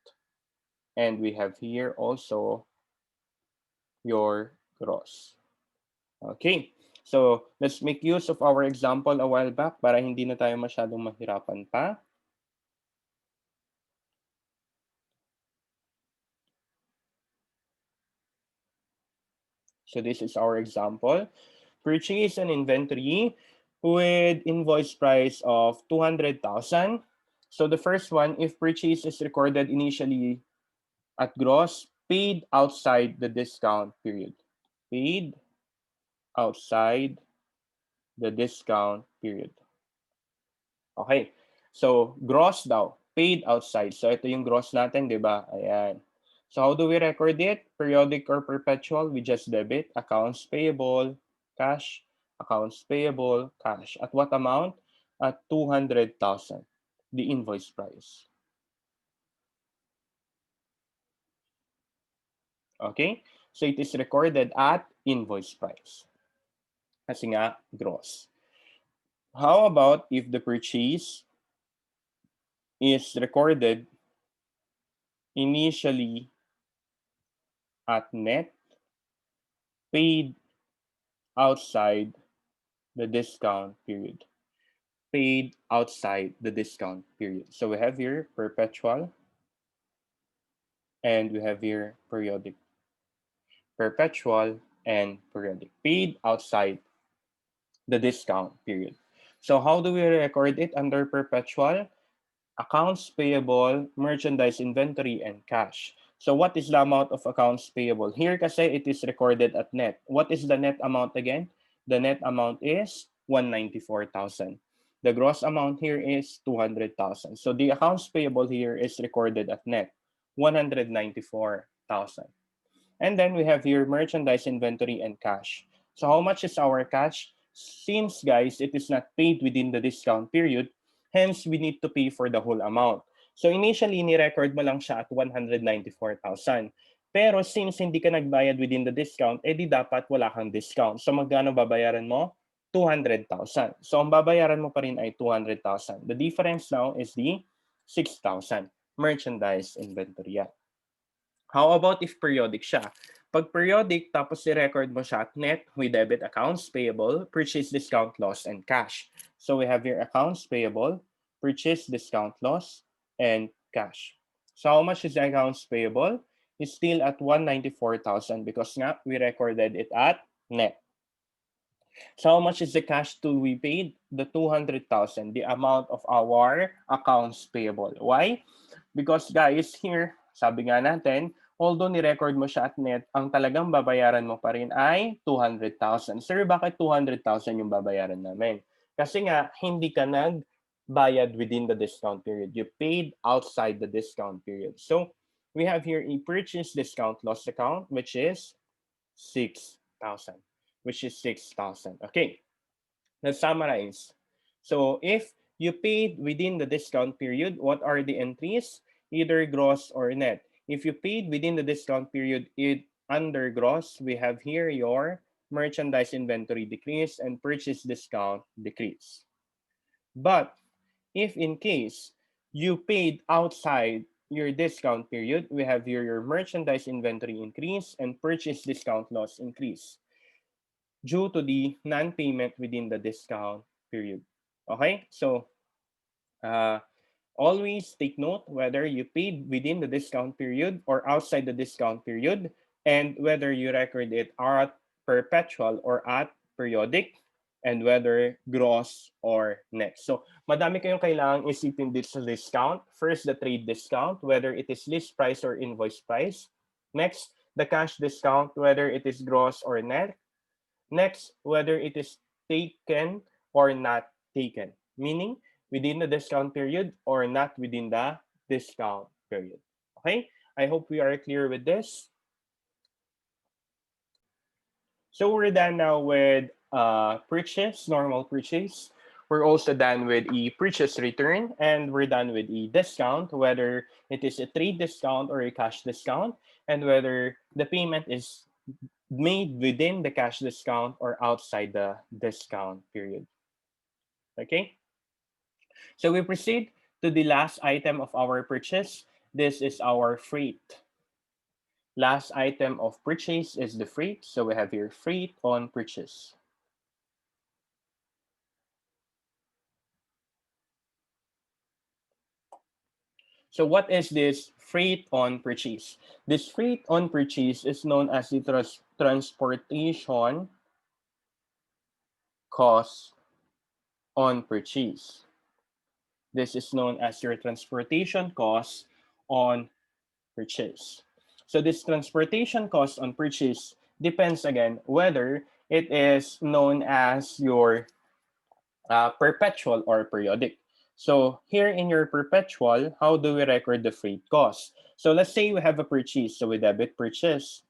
and we have here also your gross. Okay, so let's make use of our example a while back para hindi na tayo masyadong mahirapan pa. So this is our example. Purchase an inventory with invoice price of 200,000. So the first one, if purchase is recorded initially at gross, paid outside the discount period. Paid outside the discount period. Okay. So gross daw, paid outside. So ito yung gross natin, di ba? Ayan. So how do we record it? Periodic or perpetual? We just debit accounts payable, cash, accounts payable, cash. At what amount? At 200,000, the invoice price. Okay? So it is recorded at invoice price. Kasi nga, gross. How about if the purchase is recorded initially at net, paid outside the discount period. Paid outside the discount period. So we have here perpetual and we have here periodic. Perpetual and periodic. Paid outside the discount period. So how do we record it under perpetual? Accounts payable, merchandise inventory, and cash. So what is the amount of accounts payable? Here kasi it is recorded at net. What is the net amount again? The net amount is 194,000. The gross amount here is 200,000. So the accounts payable here is recorded at net, 194,000. And then we have here merchandise inventory and cash. So how much is our cash? Since guys, it is not paid within the discount period, hence we need to pay for the whole amount. So initially, ni-record mo lang siya at 194,000. Pero since hindi ka nagbayad within the discount, edi dapat wala kang discount. So magkano babayaran mo? 200,000. So ang babayaran mo pa rin ay 200,000. The difference now is the 6,000 merchandise inventory. How about if periodic siya? Pag periodic, tapos i-record mo siya at net with debit accounts payable, purchase discount loss, and cash. So we have your accounts payable, purchase discount loss, and cash. So how much is the accounts payable? It's still at 194,000 because nga, we recorded it at net. So how much is the cash to we paid? The 200,000, the amount of our accounts payable. Why? Because guys, here, sabi nga natin, although ni-record mo siya at net, ang talagang babayaran mo pa rin ay 200,000. Sir, bakit 200,000 yung babayaran namin? Kasi nga, hindi ka nagbayad within the discount period. You paid outside the discount period. So, we have here a purchase discount loss account, which is 6,000. Okay, let's summarize. So, if you paid within the discount period, what are the entries? Either gross or net. If you paid within the discount period, under gross, we have here your merchandise inventory decrease and purchase discount decrease. But if in case you paid outside your discount period, we have here your merchandise inventory increase and purchase discount loss increase due to the non-payment within the discount period. Okay, so always take note whether you paid within the discount period or outside the discount period, and whether you record it at perpetual or at periodic, and whether gross or net. So madami kayong kailangang isipin dito sa discount. First, the trade discount, whether it is list price or invoice price. Next, the cash discount, whether it is gross or net. Next, whether it is taken or not taken, meaning within the discount period or not within the discount period. Okay, I hope we are clear with this. So we're done now with purchase, normal purchase. We're also done with a purchase return, and we're done with a discount, whether it is a trade discount or a cash discount, and whether the payment is made within the cash discount or outside the discount period. Okay, so we proceed to the last item of our purchase. This is our freight. Last item of purchase is the freight. So we have here freight on purchase. So what is this freight on purchase? This freight on purchase is known as the transportation cost on purchase. This is known as your transportation cost on purchase. So this transportation cost on purchase depends again whether it is known as your perpetual or periodic. So here in your perpetual, how do we record the freight cost? So let's say we have a purchase. So we debit purchase,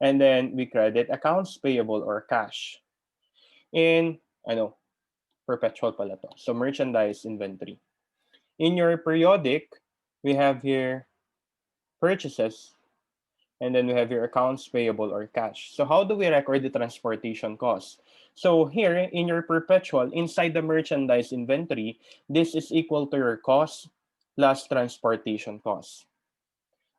and then we credit accounts payable or cash. In, perpetual pala to. So merchandise inventory. In your periodic, we have here purchases, and then we have your accounts payable or cash. So how do we record the transportation cost? So here in your perpetual, inside the merchandise inventory, this is equal to your cost plus transportation cost.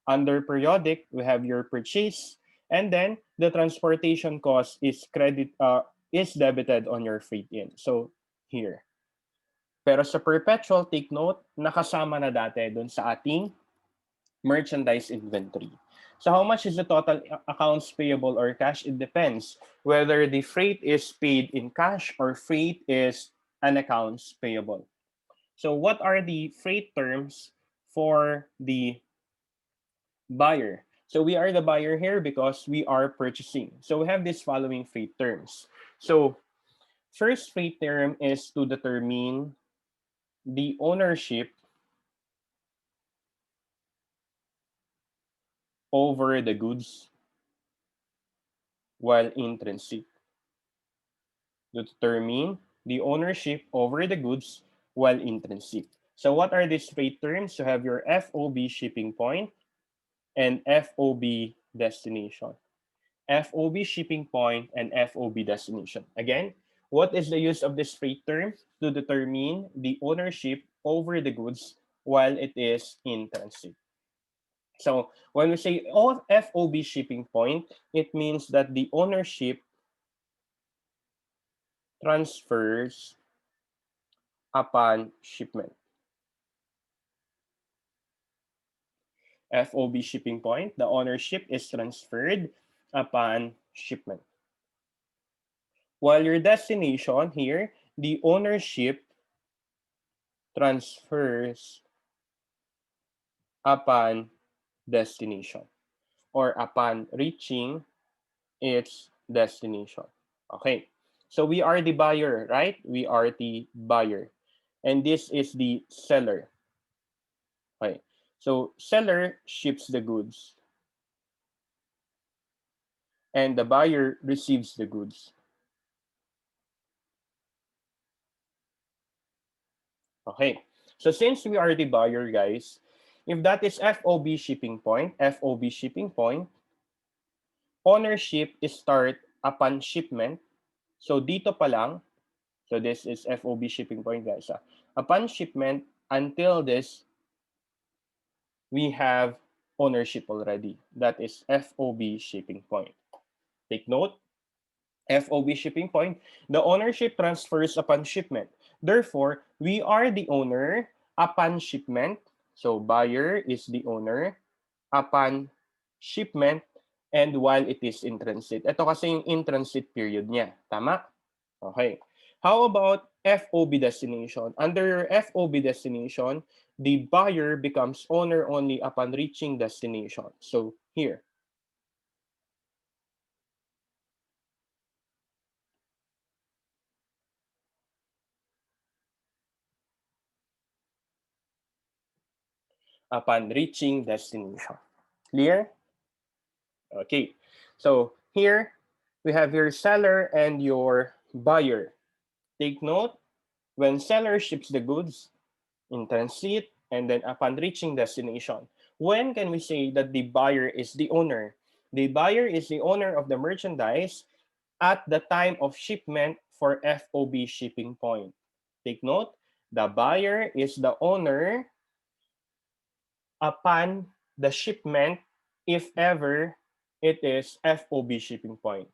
Under periodic, we have your purchase, and then the transportation cost is debited on your freight in. So here. Pero sa perpetual, take note, nakasama na dati dun sa ating merchandise inventory. So how much is the total accounts payable or cash? It depends whether the freight is paid in cash or freight is an accounts payable. So what are the freight terms for the buyer? So we are the buyer here because we are purchasing. So we have this following freight terms. So first freight term is to determine the ownership over the goods while in transit. To determine the ownership over the goods while in transit. So what are these freight terms? You have your FOB shipping point and FOB destination. FOB shipping point and FOB destination. Again, what is the use of this freight term? To determine the ownership over the goods while it is in transit. So when we say FOB shipping point, it means that the ownership transfers upon shipment. FOB shipping point, the ownership is transferred upon shipment. While your destination here, the ownership transfers upon destination or upon reaching its destination. Okay, so we are the buyer, right? We are the buyer. And this is the seller. Okay, so seller ships the goods and the buyer receives the goods. Okay, so since we are the buyer, guys, if that is FOB shipping point, ownership is start upon shipment. So dito pa lang, so this is FOB shipping point, guys. Upon shipment, until this, we have ownership already. That is FOB shipping point. Take note, FOB shipping point, the ownership transfers upon shipment. Therefore, we are the owner upon shipment. So buyer is the owner upon shipment and while it is in transit. Ito kasi yung in transit period niya. Tama? Okay. How about FOB destination? Under your FOB destination, the buyer becomes owner only upon reaching destination. So here. Upon reaching destination. Clear? Okay. So here we have your seller and your buyer. Take note, when seller ships the goods in transit and then upon reaching destination, when can we say that the buyer is the owner? The buyer is the owner of the merchandise at the time of shipment for FOB shipping point. Take note, the buyer is the owner upon the shipment if ever it is FOB shipping point.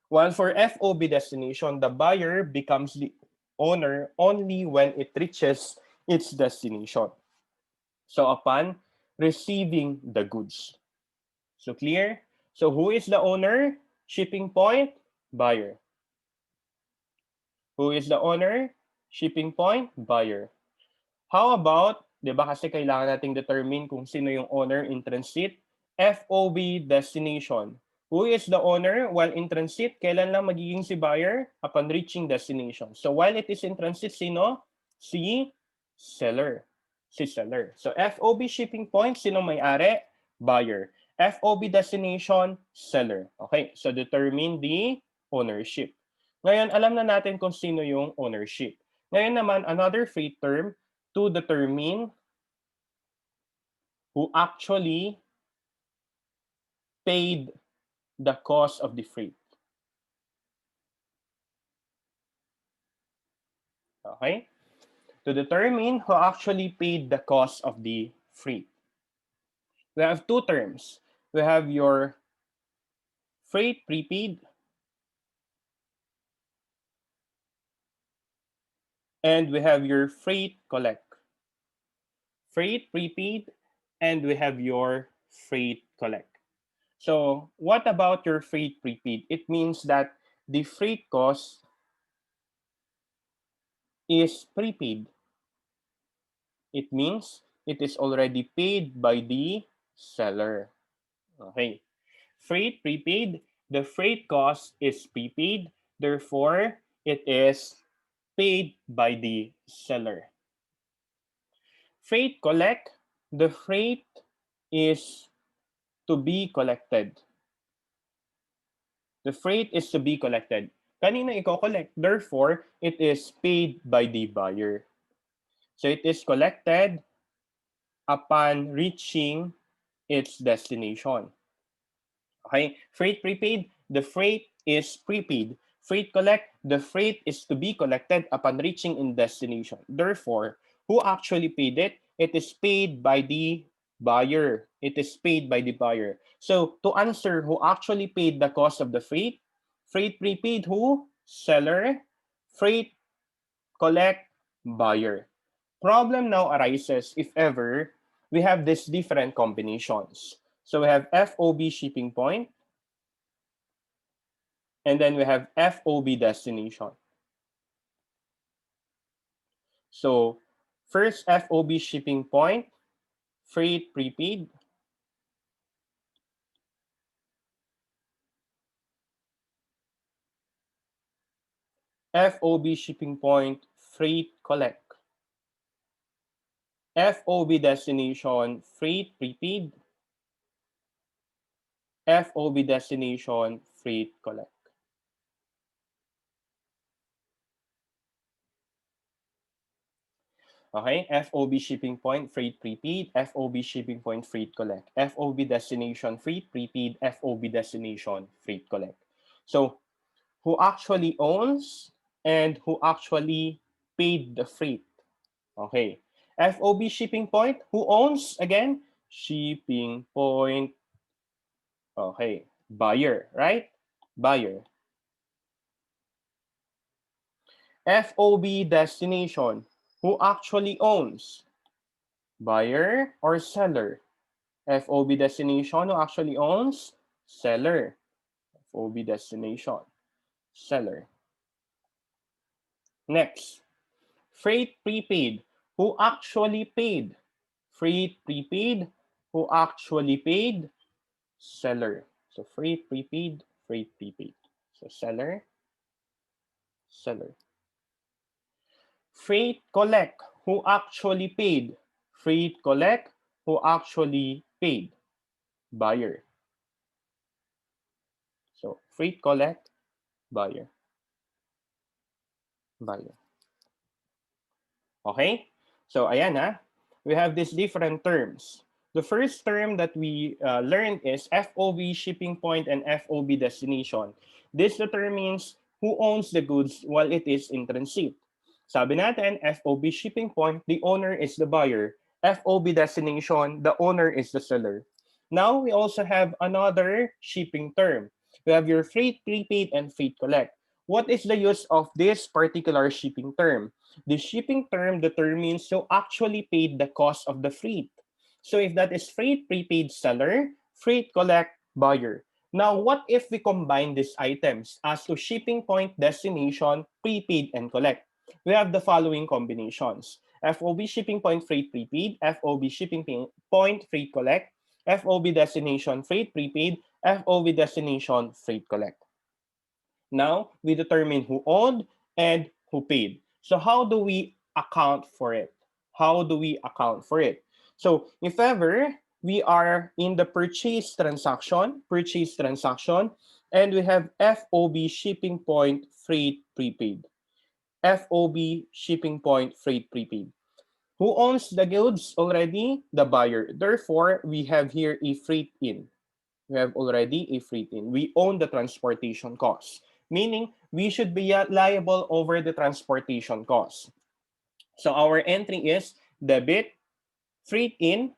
While for FOB destination, the buyer becomes the owner only when it reaches its destination. So upon receiving the goods. So clear? So who is the owner? Shipping point? Buyer. Who is the owner? Shipping point? Buyer. How about, di ba kasi kailangan nating determine kung sino yung owner in transit? FOB destination. Who is the owner while in transit? Kailan lang magiging si buyer? Upon reaching destination. So while it is in transit, sino? Si seller. Si seller. So FOB shipping point, sino may-ari? Buyer. FOB destination, seller. Okay, so determine the ownership. Ngayon, alam na natin kung sino yung ownership. Ngayon naman, another freight term to determine who actually paid the cost of the freight. Okay? To determine who actually paid the cost of the freight. We have two terms. We have your freight prepaid and we have your freight collect. Freight prepaid and we have your freight collect. So what about your freight prepaid? It means that the freight cost is prepaid. It means it is already paid by the seller. Okay. Freight prepaid, the freight cost is prepaid, therefore it is paid by the seller. Freight collect, the freight is to be collected. The freight is to be collected. Kanina i-collect, therefore it is paid by the buyer. So it is collected upon reaching its destination. Okay, freight prepaid, the freight is prepaid. Freight collect, the freight is to be collected upon reaching in destination. Therefore, who actually paid it? It is paid by the buyer. It is paid by the buyer. So to answer who actually paid the cost of the freight prepaid who? Seller. Freight collect, buyer. Problem now arises if ever we have these different combinations. So we have FOB shipping point, and then we have FOB destination. So first FOB shipping point, freight prepaid. FOB shipping point, freight collect. FOB destination, freight prepaid. FOB destination, freight collect. Okay, FOB shipping point, freight prepaid, FOB shipping point, freight collect, FOB destination, freight prepaid, FOB destination, freight collect. So who actually owns and who actually paid the freight? Okay, FOB shipping point, who owns again? Shipping point. Okay, buyer, right? Buyer. FOB destination, who actually owns? Buyer or seller? FOB destination, who actually owns? Seller. FOB destination, seller. Next, freight prepaid, who actually paid? Freight prepaid, who actually paid? Seller. So freight prepaid, freight prepaid. So seller, seller. Freight collect, who actually paid? Freight collect, who actually paid? Buyer. So freight collect, buyer. Buyer. Okay? So ayan ha, we have these different terms. The first term that we learned is FOB shipping point and FOB destination. This determines who owns the goods while it is in transit. Sabi natin, FOB shipping point, the owner is the buyer. FOB destination, the owner is the seller. Now, we also have another shipping term. We have your freight prepaid and freight collect. What is the use of this particular shipping term? The shipping term determines who actually paid the cost of the freight. So if that is freight prepaid seller, freight collect buyer. Now, what if we combine these items as to shipping point, destination, prepaid, and collect? We have the following combinations. FOB shipping point freight prepaid, FOB shipping point freight collect, FOB destination freight prepaid, FOB destination freight collect. Now, we determine who owned and who paid. So how do we account for it? How do we account for it? So if ever we are in the purchase transaction, and we have FOB shipping point freight prepaid. FOB shipping point freight prepaid. Who owns the goods already? The buyer. Therefore, we have here a freight in. We have already a freight in. We own the transportation cost, meaning we should be liable over the transportation cost. So our entry is debit freight in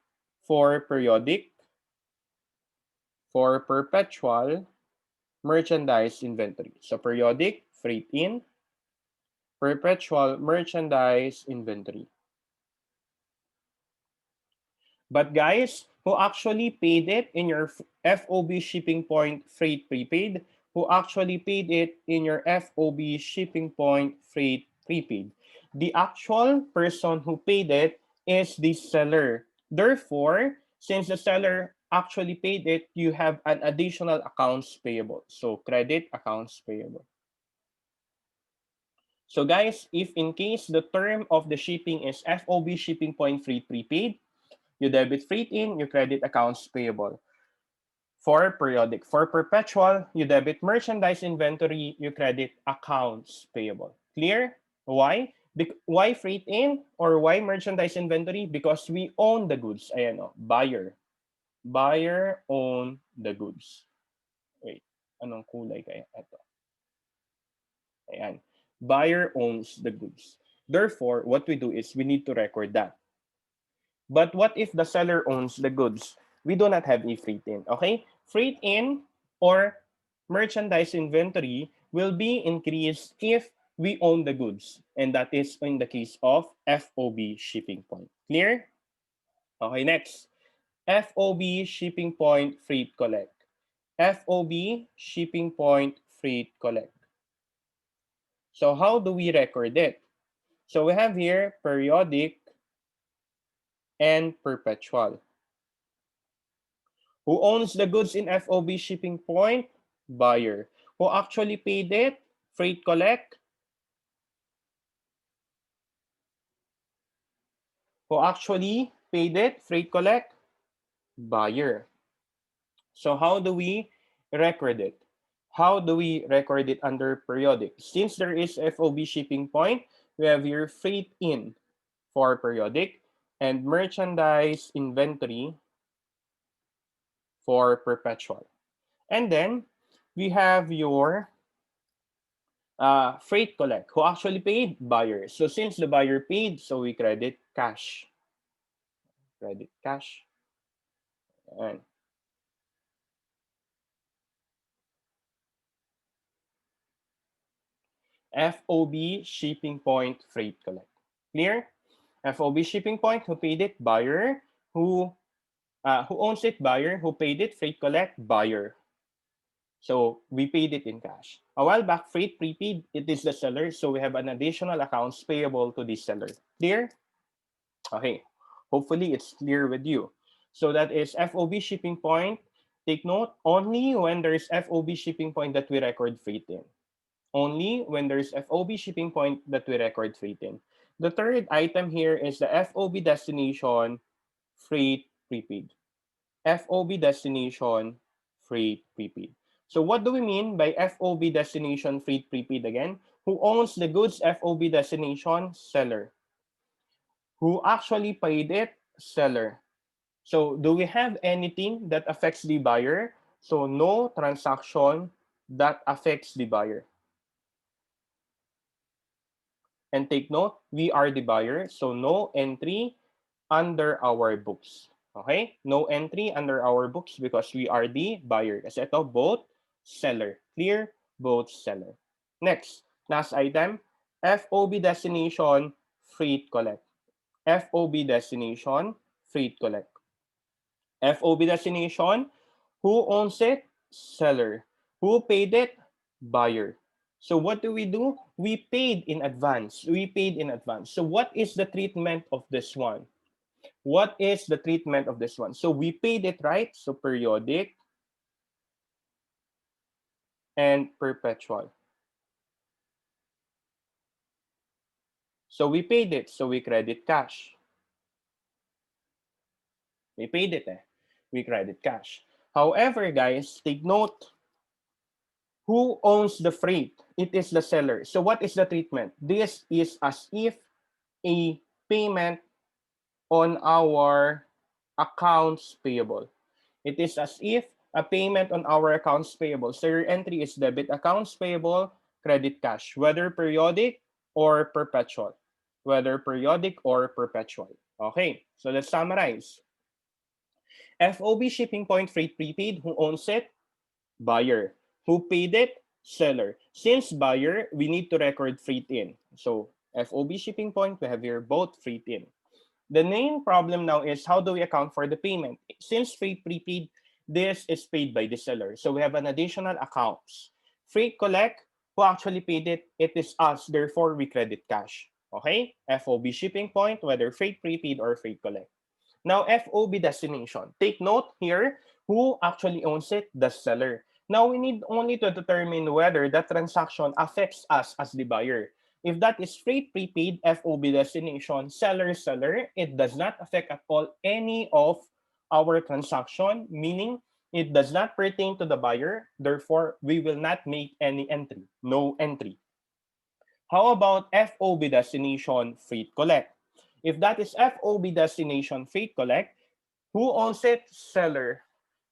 for periodic for perpetual merchandise inventory. So periodic, freight in, perpetual merchandise inventory. But guys, who actually paid it in your FOB shipping point freight prepaid? Who actually paid it in your FOB shipping point freight prepaid? The actual person who paid it is the seller. Therefore, since the seller actually paid it, you have an additional accounts payable. So credit accounts payable. So guys, if in case the term of the shipping is FOB shipping point freight prepaid, you debit freight in, you credit accounts payable. For periodic. For perpetual, you debit merchandise inventory, you credit accounts payable. Clear? Why? Why freight in or why merchandise inventory? Because we own the goods. Ayan o, buyer. Buyer own the goods. Wait, anong kulay kaya? Ito. Ayan. Buyer owns the goods. Therefore, what we do is we need to record that. But what if the seller owns the goods? We do not have a freight in, okay? Freight in or merchandise inventory will be increased if we own the goods. And that is in the case of FOB shipping point. Clear? Okay, next. FOB shipping point freight collect. FOB shipping point freight collect. So how do we record it? So we have here periodic and perpetual. Who owns the goods in FOB shipping point? Buyer. Who actually paid it? Freight collect. Who actually paid it? Freight collect. Buyer. So how do we record it? How do we record it under periodic? Since there is FOB shipping point, we have your freight in for periodic and merchandise inventory for perpetual. And then we have your freight collect. Who actually paid? Buyer. So since the buyer paid, so we credit cash. Credit cash. And FOB shipping point freight collect. Clear? FOB shipping point, who paid it? Buyer. Who owns it? Buyer. Who paid it? Freight collect. Buyer. So we paid it in cash. A while back, freight prepaid, it is the seller. So we have an additional accounts payable to this seller. Clear? Okay. Hopefully it's clear with you. So that is FOB shipping point. Take note, only when there is FOB shipping point that we record freight in. Only when there's FOB shipping point that we record freight in. The third item here is the FOB destination freight prepaid. FOB destination freight prepaid. So what do we mean by FOB destination freight prepaid again? Who owns the goods FOB destination? Seller. Who actually paid it? Seller. So do we have anything that affects the buyer? So no transaction that affects the buyer. And take note, we are the buyer, so no entry under our books. Okay? No entry under our books because we are the buyer. Kasi ito, both seller. Clear? Both seller. Next, last item, FOB destination, freight collect. FOB destination, freight collect. FOB destination, who owns it? Seller. Who paid it? Buyer. So what do? We paid in advance. We paid in advance. So what is the treatment of this one? What is the treatment of this one? So we paid it, right? So periodic and perpetual. So we paid it. So we credit cash. We paid it. We credit cash. However, guys, take note. Who owns the freight? It is the seller. So what is the treatment? This is as if a payment on our accounts payable. It is as if a payment on our accounts payable. So your entry is debit accounts payable, credit cash, whether periodic or perpetual. Whether periodic or perpetual. Okay, so let's summarize. FOB shipping point freight prepaid, who owns it? Buyer. Who paid it? Seller. Since buyer, we need to record freight in. So FOB shipping point, we have here both freight in. The main problem now is how do we account for the payment? Since freight prepaid, this is paid by the seller. So we have an additional accounts. Freight collect, who actually paid it? It is us. Therefore, we credit cash. Okay? FOB shipping point, whether freight prepaid or freight collect. Now, FOB destination. Take note here, who actually owns it? The seller. Now, we need only to determine whether that transaction affects us as the buyer. If that is freight prepaid, FOB destination, seller, it does not affect at all any of our transaction, meaning it does not pertain to the buyer. Therefore, we will not make any entry. No entry. How about FOB destination, freight collect? If that is FOB destination, freight collect, who owns it? Seller.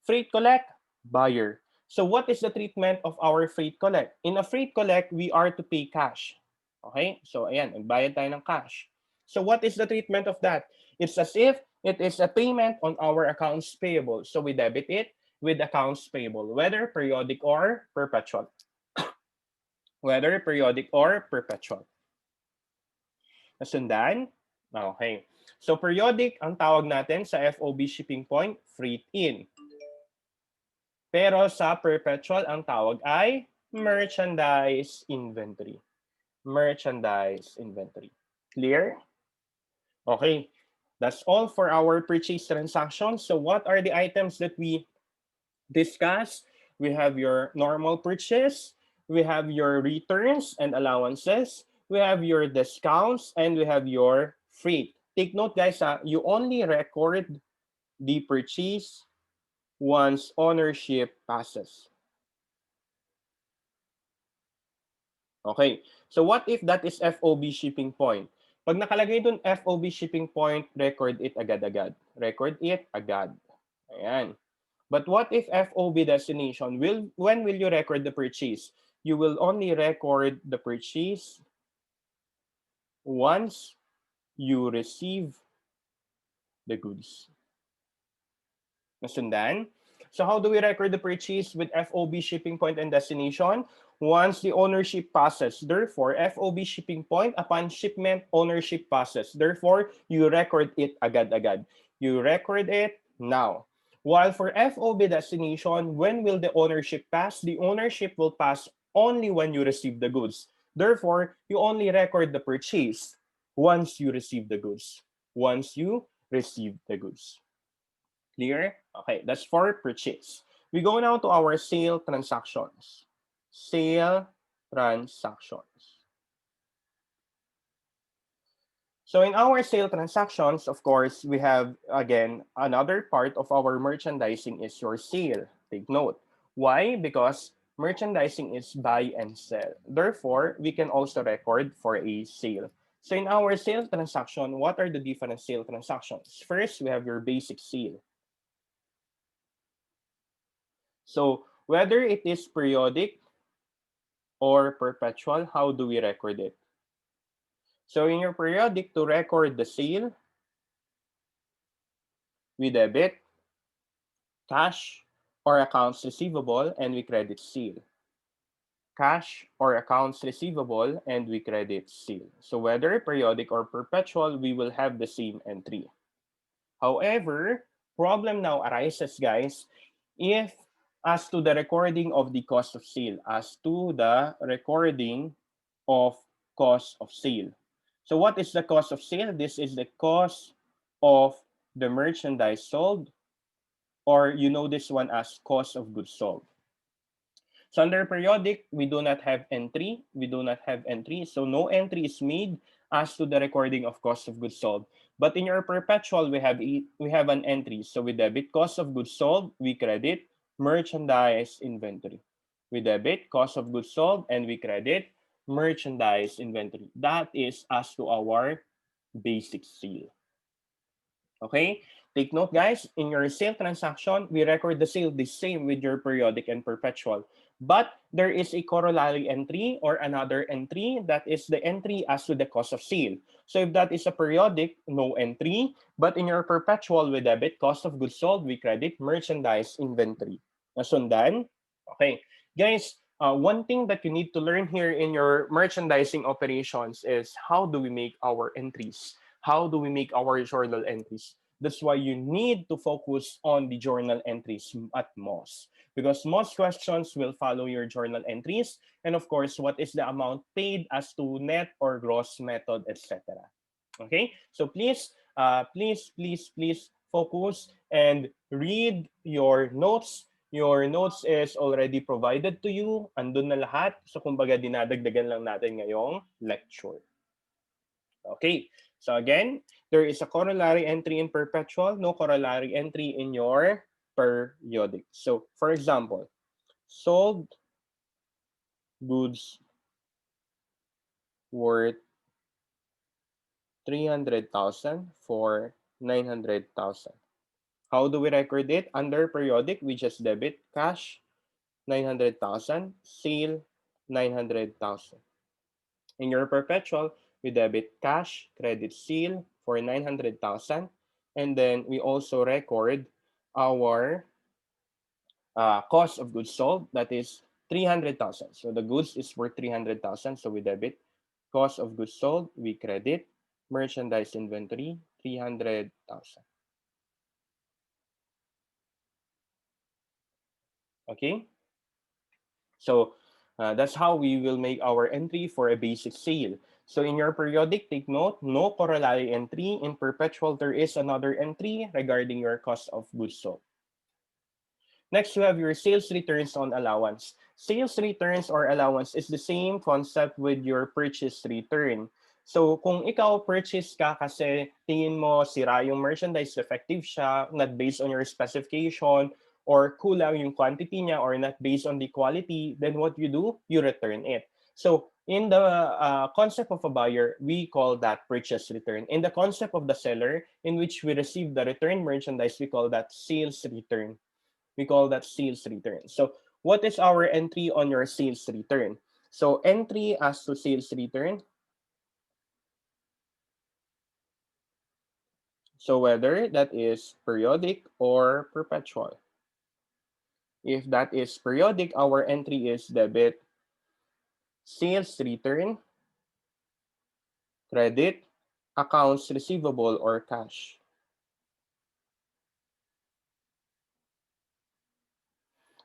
Freight collect, buyer. So what is the treatment of our freight collect? In a freight collect, we are to pay cash. Okay? So ayan, nagbayad tayo ng cash. So what is the treatment of that? It's as if it is a payment on our accounts payable. So we debit it with accounts payable, whether periodic or perpetual. Whether periodic or perpetual. Nasundan? Okay. So periodic, ang tawag natin sa FOB shipping point, freight in. Pero sa perpetual, ang tawag ay merchandise inventory. Merchandise inventory. Clear? Okay. That's all for our purchase transactions. So what are the items that we discussed? We have your normal purchase. We have your returns and allowances. We have your discounts, and we have your freight. Take note, guys, you only record the purchase once ownership passes. Okay, so what if that is FOB shipping point? Pag nakalagay dun FOB shipping point, record it agad-agad. Record it agad. Ayan. But what if FOB destination? When will you record the purchase? You will only record the purchase once you receive the goods. Nasundan? So how do we record the purchase with FOB shipping point and destination? Once the ownership passes. Therefore, FOB shipping point, upon shipment, ownership passes. Therefore, you record it agad-agad. You record it now. While for FOB destination, when will the ownership pass? The ownership will pass only when you receive the goods. Therefore, you only record the purchase once you receive the goods. Once you receive the goods. Clear? Okay, that's for purchase. We go now to our sale transactions. Sale transactions. So in our sale transactions, of course, we have, again, another part of our merchandising is your sale. Take note. Why? Because merchandising is buy and sell. Therefore, we can also record for a sale. So in our sale transaction, what are the different sale transactions? First, we have your basic sale. So whether it is periodic or perpetual, how do we record it? So in your periodic, to record the sale, we debit cash or accounts receivable and we credit sale. Cash or accounts receivable and we credit sale. So whether periodic or perpetual, we will have the same entry. However, problem now arises, guys, if as to the recording of the cost of sale, as to the recording of cost of sale. So what is the cost of sale? This is the cost of the merchandise sold, or you know this one as cost of goods sold. So under periodic, we do not have entry. We do not have entry. So no entry is made as to the recording of cost of goods sold. But in your perpetual, we have an entry. So we debit cost of goods sold, we credit merchandise inventory. We debit cost of goods sold and we credit merchandise inventory. That is as to our basic sale. Okay? Take note, guys, in your sale transaction, we record the sale the same with your periodic and perpetual. But there is a corollary entry or another entry that is the entry as to the cost of sale. So if that is a periodic, no entry. But in your perpetual, we debit cost of goods sold, we credit merchandise inventory. Nasundan? Okay. Guys, one thing that you need to learn here in your merchandising operations is how do we make our entries? How do we make our journal entries? That's why you need to focus on the journal entries at most, because most questions will follow your journal entries. And of course, what is the amount paid as to net or gross method, etc. Okay, so please focus and read your notes. Your notes is already provided to you. Andun na lahat. So kumbaga dinadagdagan lang natin ngayong lecture. Okay, so again, there is a corollary entry in perpetual, no corollary entry in your periodic. So for example, sold goods worth 300,000 for 900,000. How do we record it? Under periodic, we just debit cash 900,000, sale 900,000. In your perpetual, we debit cash, credit sale for 900,000, and then we also record our cost of goods sold, that is 300,000. So the goods is worth 300,000, so we debit cost of goods sold, we credit merchandise inventory 300,000. Okay, so that's how we will make our entry for a basic sale. So in your periodic, take note, no corollary entry. In perpetual, there is another entry regarding your cost of goods sold. Next, you have your sales returns on allowance. Sales returns or allowance is the same concept with your purchase return. So kung ikaw purchase ka kasi tingin mo sira yung merchandise, defective siya, not based on your specification, or kulang yung quantity niya, or not based on the quality, then what you do? You return it. So in the concept of a buyer, we call that purchase return. In the concept of the seller, in which we receive the returned merchandise, we call that sales return. We call that sales return. So what is our entry on your sales return? So entry as to sales return. So whether that is periodic or perpetual. If that is periodic, our entry is debit sales return, credit, accounts receivable or cash.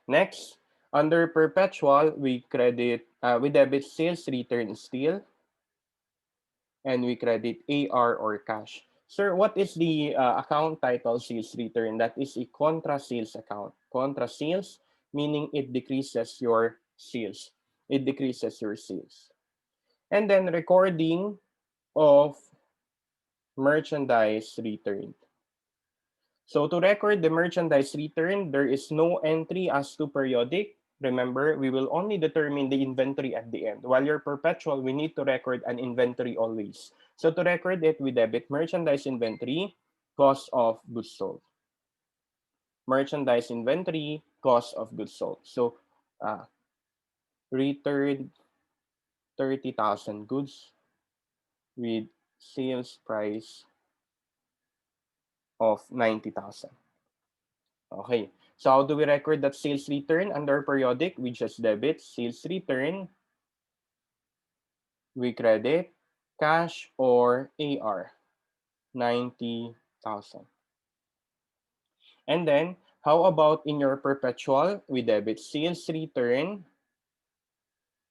Next, under perpetual, we debit sales return still, and we credit AR or cash. Sir, what is the account title sales return? That is a contra sales account. Contra sales, meaning it decreases your sales. It decreases your sales. And then recording of merchandise returned. So to record the merchandise return, there is no entry as to periodic. Remember, we will only determine the inventory at the end. While you're perpetual, we need to record an inventory always. So to record it, we debit merchandise inventory, cost of goods sold. Merchandise inventory, cost of goods sold. So returned 30,000 goods with sales price of 90,000. Okay. So how do we record that sales return under periodic? We just debit sales return, we credit cash or AR, 90,000. And then how about in your perpetual? We debit sales return,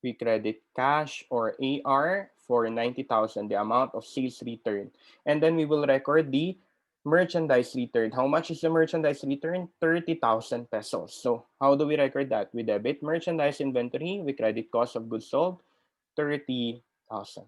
we credit cash or AR for 90,000, the amount of sales return. And then we will record the merchandise return. How much is the merchandise return? 30,000 pesos. So how do we record that? We debit merchandise inventory, we credit cost of goods sold, 30,000.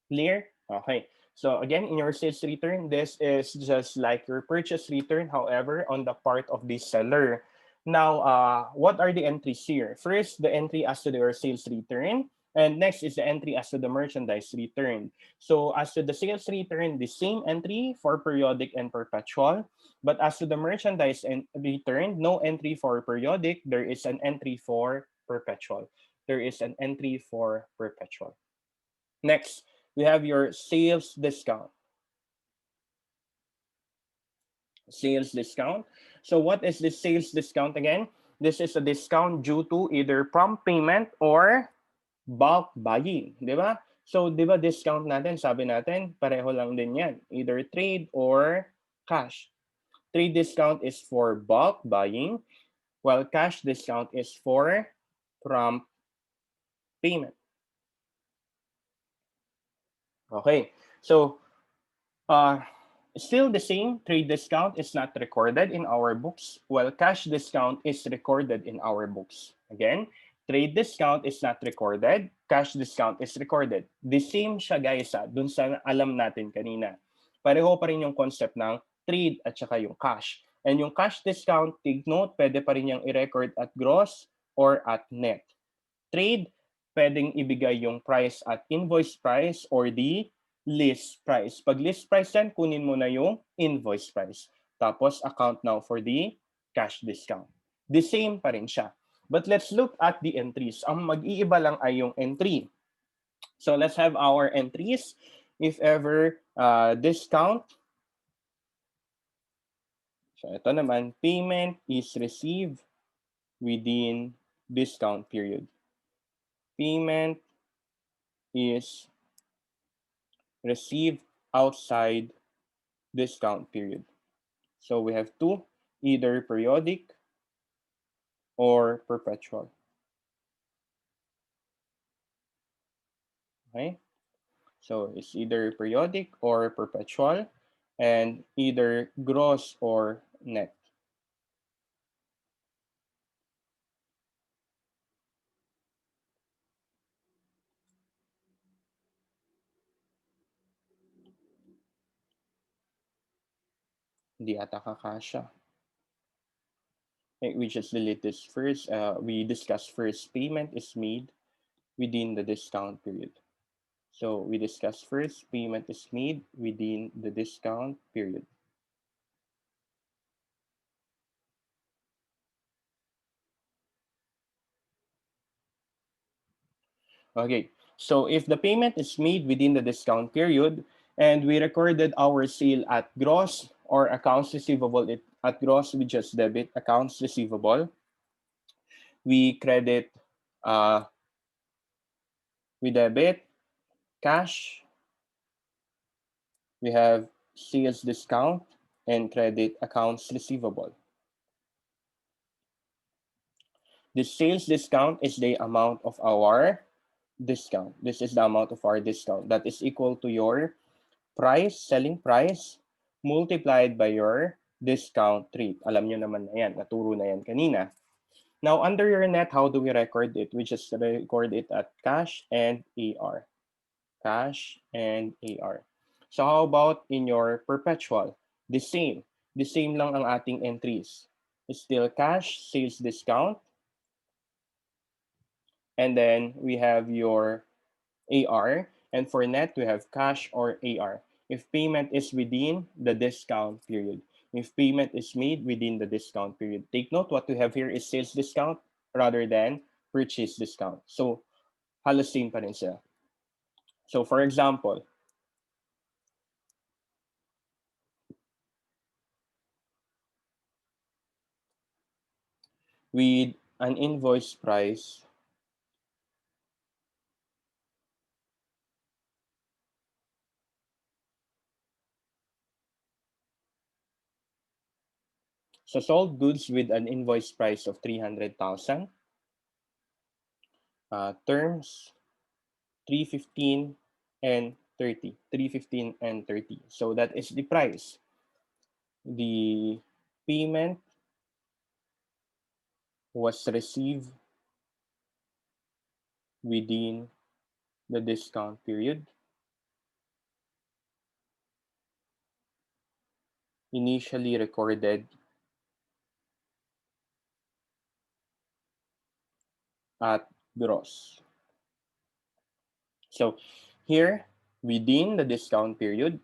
Clear? Okay. So again, in your sales return, this is just like your purchase return, however, on the part of the seller. Now, what are the entries here? First, the entry as to your sales return. And next is the entry as to the merchandise returned. So as to the sales return, the same entry for periodic and perpetual. But as to the merchandise and returned, no entry for periodic. There is an entry for perpetual. There is an entry for perpetual. Next, we have your sales discount. Sales discount. So what is this sales discount again? This is a discount due to either prompt payment or bulk buying, di ba? So, di ba discount natin, sabi natin, pareho lang din yan. Either trade or cash. Trade discount is for bulk buying, while cash discount is for prompt payment. Okay, so still the same, trade discount is not recorded in our books, while cash discount is recorded in our books. Again, trade discount is not recorded, cash discount is recorded. The same siya guys dun sa alam natin kanina. Pareho pa rin yung concept ng trade at saka yung cash. And yung cash discount, take note, pwede pa rin yung i-record at gross or at net. Trade, pwedeng ibigay yung price at invoice price or the list price. Pag list price yan, kunin mo na yung invoice price. Tapos account now for the cash discount. The same pa rin siya. But let's look at the entries. Ang mag-iiba lang ay yung entry. So let's have our entries. If ever discount, so ito naman, payment is received within discount period. Payment is received outside discount period. So we have two, either periodic or perpetual. Okay? So it's either periodic or perpetual, and either gross or net. Hindi ata kakasya. Okay, we just delete this first. We discussed first, payment is made within the discount period. So we discussed first, payment is made within the discount period. Okay, so if the payment is made within the discount period and we recorded our sale at gross or accounts receivable at gross, we just debit accounts receivable. We credit, we debit cash. We have sales discount and credit accounts receivable. The sales discount is the amount of our discount. This is the amount of our discount. That is equal to your price, selling price, multiplied by your discount rate. Alam nyo naman na yan. Naturo na yan kanina. Now, under your net, how do we record it? We just record it at cash and AR. Cash and AR. So how about in your perpetual? The same. The same lang ang ating entries. It's still cash, sales discount, and then we have your AR, and for net, we have cash or AR. If payment is within the discount period. If payment is made within the discount period. Take note, what we have here is sales discount rather than purchase discount. So, halos same pa rin siya. So, for example, with an invoice price so sold goods with an invoice price of 300,000, terms 315 and 30. 315 and 30. So that is the price. The payment was received within the discount period. Initially recorded at gross. So here, within the discount period,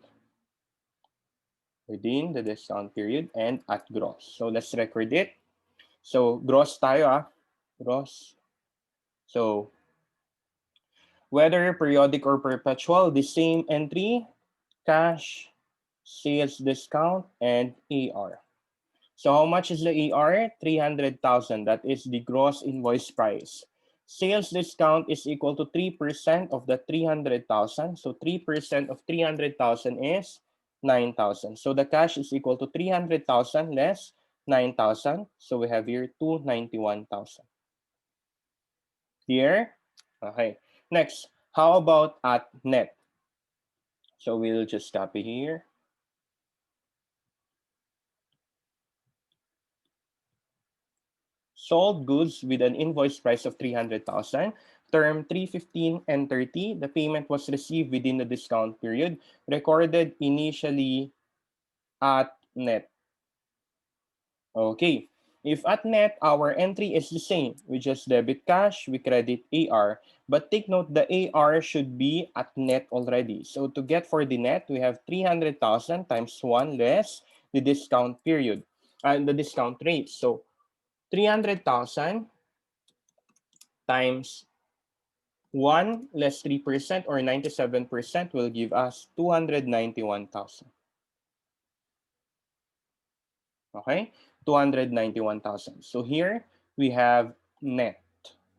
and at gross. So let's record it. So gross tayo gross. So whether periodic or perpetual, the same entry, cash, sales discount, and AR. So how much is the AR? 300,000. That is the gross invoice price. Sales discount is equal to 3% of the 300,000. So 3% of 300,000 is 9,000. So the cash is equal to 300,000 less 9,000. So we have here 291,000. Here, okay. Next, how about at net? So we'll just copy here. Sold goods with an invoice price of 300,000, term 315 and 30, the payment was received within the discount period, recorded initially at net. Okay. If at net, our entry is the same. We just debit cash, we credit AR. But take note, the AR should be at net already. So to get for the net, we have 300,000 times 1 less the discount period and the discount rate. So 300,000 times 1 less 3% or 97% will give us 291,000. Okay? 291,000. So here we have net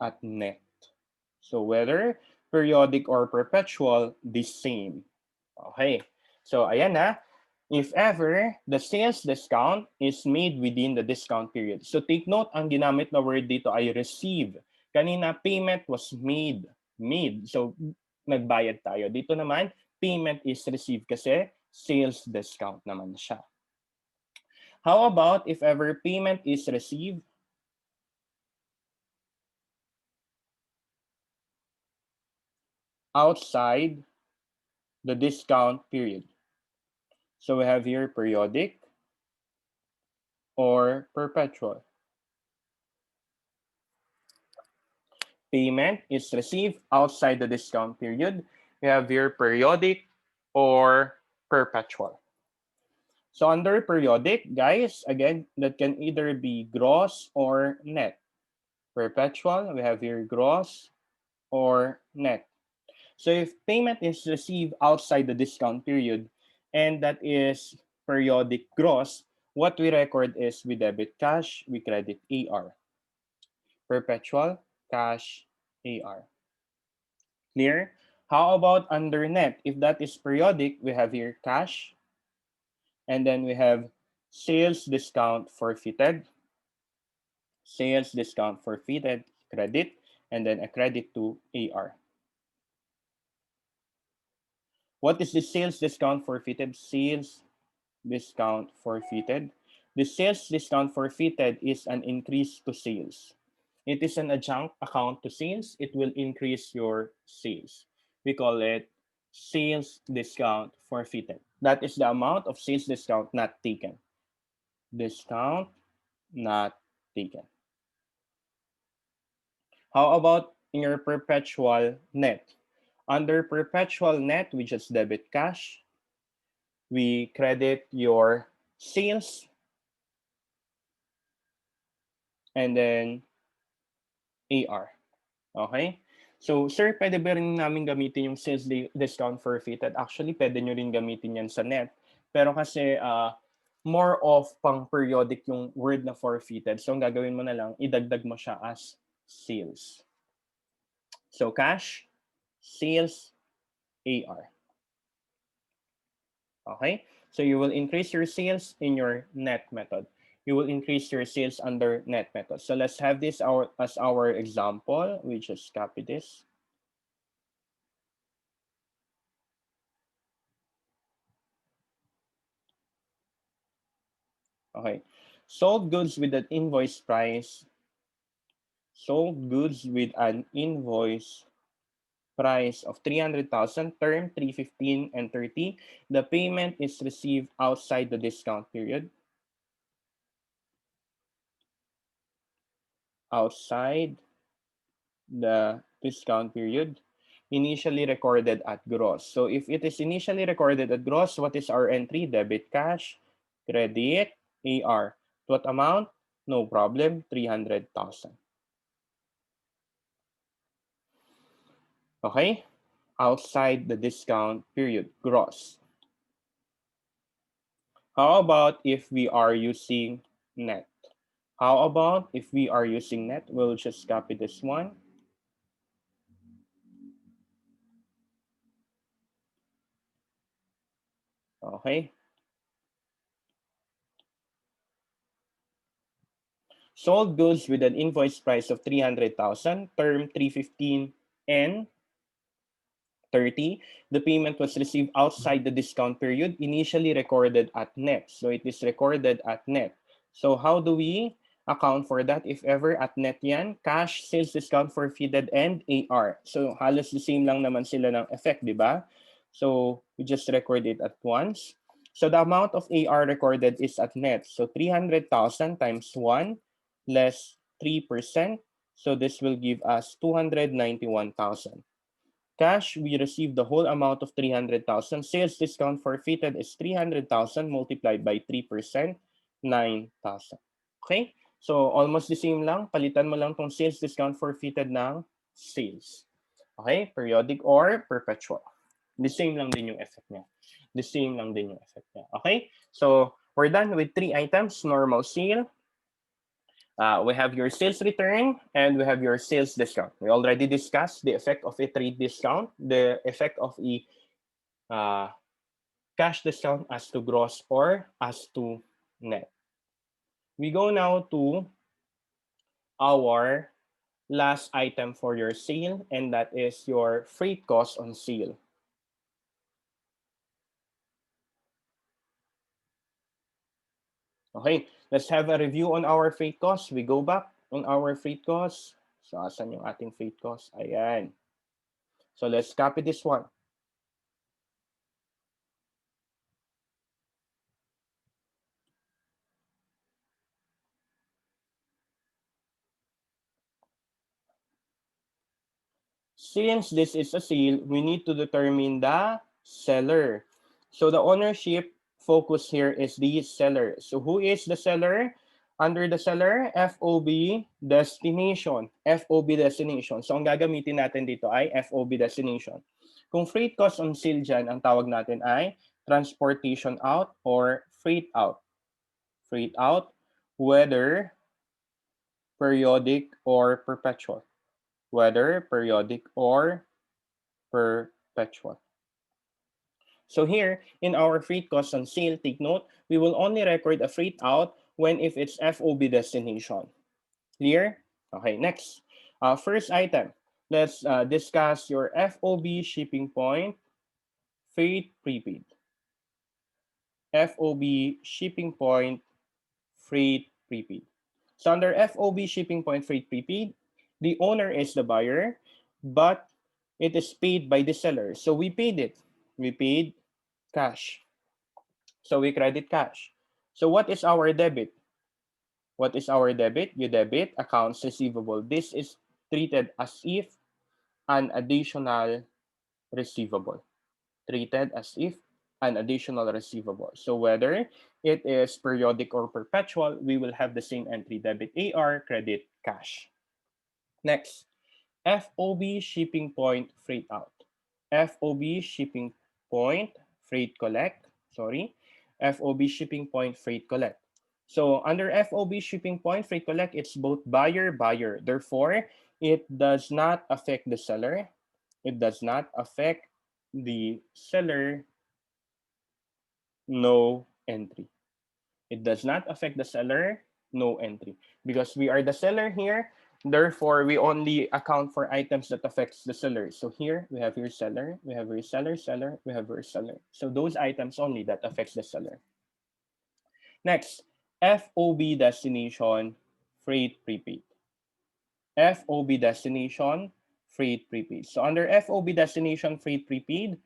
at net. So whether periodic or perpetual, the same. Okay. So ayan na. If ever, the sales discount is made within the discount period. So take note, ang ginamit na word dito ay receive. Kanina, payment was made. Made. So nagbayad tayo. Dito naman, payment is received kasi sales discount naman siya. How about if ever payment is received outside the discount period? So we have here periodic or perpetual. Payment is received outside the discount period. We have here periodic or perpetual. So under periodic, guys, again, that can either be gross or net. Perpetual, we have here gross or net. So if payment is received outside the discount period, and that is periodic gross, what we record is we debit cash, we credit AR. Perpetual, cash, AR. Clear? How about under net? If that is periodic, we have here cash, and then we have sales discount forfeited, sales discount forfeited, credit, and then a credit to AR. What is the sales discount forfeited? Sales discount forfeited. The sales discount forfeited is an increase to sales. It is an adjunct account to sales. It will increase your sales. We call it sales discount forfeited. That is the amount of sales discount not taken. Discount not taken. How about in your perpetual net? Under perpetual net, we just debit cash. We credit your sales. And then AR. Okay? So, sir, pwede ba rin namin gamitin yung sales discount forfeited? Actually, pwede nyo rin gamitin yan sa net. Pero kasi more of pang periodic yung word na forfeited. So, ang gagawin mo na lang, idagdag mo siya as sales. So, cash, sales, AR. Okay? So, you will increase your sales in your net method. You will increase your sales under net method. So let's have this as our example. We just copy this. Okay. Sold goods with an invoice price. Sold goods with an invoice price of 300,000, term 315 and 30. The payment is received outside the discount period. Outside the discount period. initially recorded at gross. So if it is initially recorded at gross, what is our entry? Debit cash, credit, AR. What amount? No problem, 300,000. Okay? Outside the discount period, gross. How about if we are using net? How about if we are using net? We'll just copy this one. Okay. Sold goods with an invoice price of 300,000, term 315 and 30. The payment was received outside the discount period, initially recorded at net. So it is recorded at net. So how do we account for that? If ever at net yan, cash, sales discount forfeited, and AR. So halos the same lang naman sila ng effect, di ba? So we just record it at once. So the amount of AR recorded is at net. So 300,000 times 1 less 3%. So this will give us 291,000. Cash, we received the whole amount of 300,000. Sales discount forfeited is 300,000 multiplied by 3%, 9,000. Okay? So almost the same lang. Palitan mo lang tong sales discount forfeited ng sales. Okay? Periodic or perpetual. The same lang din yung effect niya. The same lang din yung effect niya. Okay? So we're done with 3 items. Normal sale, we have your sales return and we have your sales discount. We already discussed the effect of a trade discount, the effect of a cash discount as to gross or as to net. We go now to our last item for your sale, and that is your freight cost on sale. Okay, let's have a review on our freight cost. We go back on our freight cost. So, asan yung ating freight cost? Ayan. So, let's copy this one. Since this is a sale, we need to determine the seller. So the ownership focus here is the seller. So who is the seller? Under the seller, FOB destination. FOB destination. So ang gagamitin natin dito ay FOB destination. Kung freight cost on sale dyan, ang tawag natin ay transportation out or freight out. Freight out, whether periodic or perpetual. Whether periodic or perpetual. So here, in our freight cost on sale, take note, we will only record a freight out when if it's FOB destination. Clear? Okay, next. First item, let's discuss your FOB shipping point, freight prepaid. FOB shipping point, freight prepaid. So under FOB shipping point, freight prepaid, the owner is the buyer, but it is paid by the seller. So we paid it. We paid cash. So we credit cash. So what is our debit? What is our debit? You debit accounts receivable. This is treated as if an additional receivable. Treated as if an additional receivable. So whether it is periodic or perpetual, we will have the same entry: debit AR, credit cash. Next, FOB shipping point freight out. FOB shipping point freight collect. Sorry. FOB shipping point freight collect. So under FOB shipping point freight collect, it's both buyer. Therefore, it does not affect the seller. It does not affect the seller. No entry. It does not affect the seller. No entry. Because we are the seller here, therefore, we only account for items that affects the seller. So here, we have your seller, we have your seller, we have your seller. So those items only that affects the seller. Next, FOB destination, freight prepaid. FOB destination, freight prepaid. So under FOB destination, freight prepaid,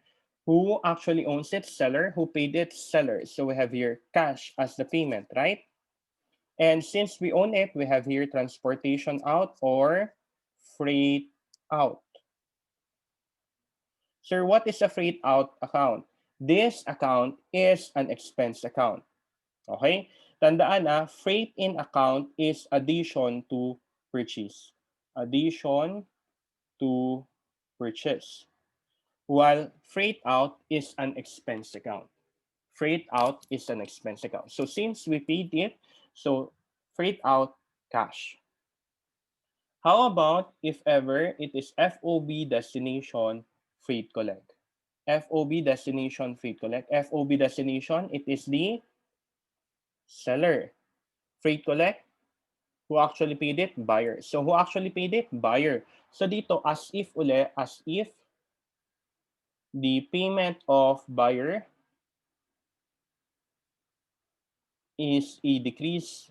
who actually owns it? Seller. Who paid it? Seller. So we have here cash as the payment, right? And since we own it, we have here transportation out or freight out. Sir, what is a freight out account? This account is an expense account. Okay? Tandaan na, freight in account is addition to purchase. Addition to purchase. While freight out is an expense account. Freight out is an expense account. So since we paid it, so freight out cash. How about if ever it is FOB destination freight collect? FOB destination freight collect. FOB destination, it is the seller. Freight collect, who actually paid it? Buyer. So who actually paid it? Buyer. So dito, as if the payment of buyer is a decrease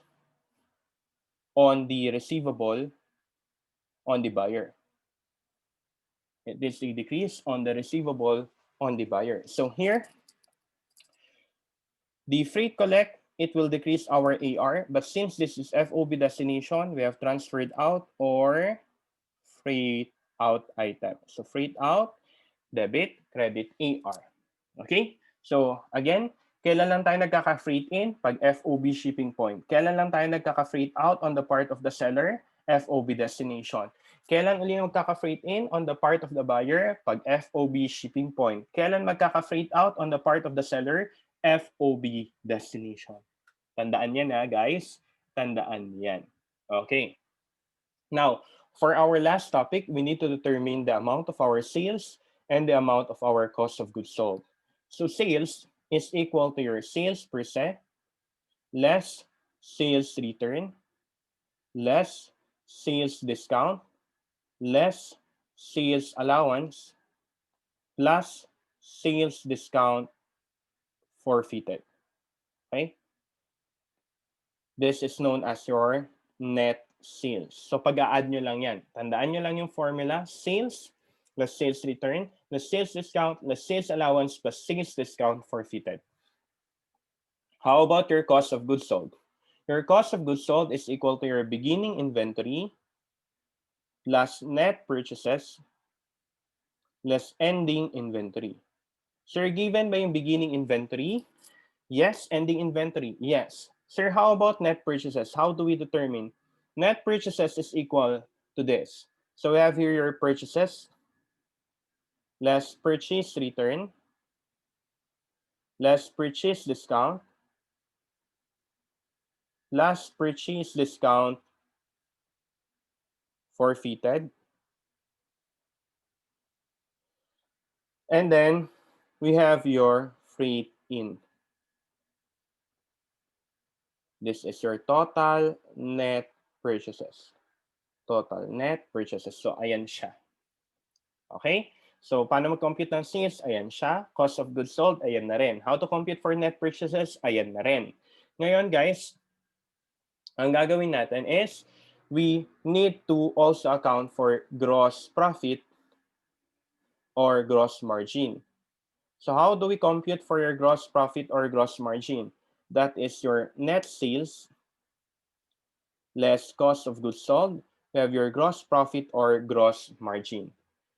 on the receivable on the buyer. It is a decrease on the receivable on the buyer. So here, the freight collect, it will decrease our AR, but since this is FOB destination, we have transferred out or freight out item. So freight out, debit, credit, AR. Okay? So again, kailan lang tayo nagkaka-freight in? Pag FOB shipping point. Kailan lang tayo nagkaka-freight out on the part of the seller? FOB destination. Kailan uli magkaka-freight in on the part of the buyer? Pag FOB shipping point. Kailan magkaka-freight out on the part of the seller? FOB destination. Tandaan yan guys. Tandaan yan. Okay. Now, for our last topic, we need to determine the amount of our sales and the amount of our cost of goods sold. So sales is equal to your sales per se less sales return less sales discount less sales allowance plus sales discount forfeited. Okay? This is known as your net sales. So pag-a-add nyo lang yan. Tandaan nyo lang yung formula. Sales plus sales return plus sales discount plus sales allowance plus sales discount forfeited. How about your cost of goods sold? Your cost of goods sold is equal to your beginning inventory plus net purchases less ending inventory. Sir, given ba yung beginning inventory? Yes. Ending inventory? Yes. Sir, how about net purchases? How do we determine? Net purchases is equal to this. So we have here your purchases less purchase return less purchase discount less purchase discount forfeited. And then we have your freight in. This is your total net purchases. Total net purchases. So, ayan siya. Okay? So, paano mag-compute ng sales? Ayan siya. Cost of goods sold, ayan na rin. How to compute for net purchases? Ayan na rin. Ngayon, guys, ang gagawin natin is we need to also account for gross profit or gross margin. So, how do we compute for your gross profit or gross margin? That is your net sales less cost of goods sold. We have your gross profit or gross margin.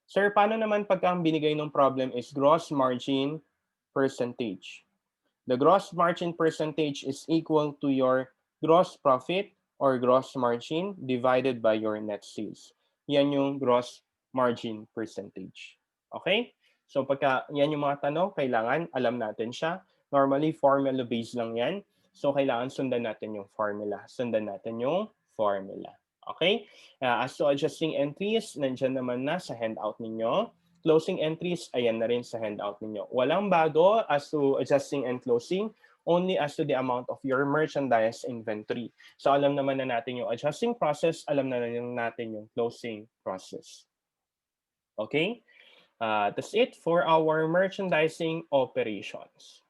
Sir, paano naman pagka ang binigay ng problem is gross margin percentage? The gross margin percentage is equal to your gross profit or gross margin divided by your net sales. Yan yung gross margin percentage. Okay? So pagka yan yung mga tanong, kailangan alam natin siya. Normally, formula-based lang yan. So kailangan sundan natin yung formula. Sundan natin yung formula. Okay? As to adjusting entries, nandyan naman na sa handout ninyo. Closing entries, ayan na rin sa handout ninyo. Walang bago as to adjusting and closing, only as to the amount of your merchandise inventory. So alam naman na natin yung adjusting process, alam na natin yung closing process. Okay? That's it for our merchandising operations.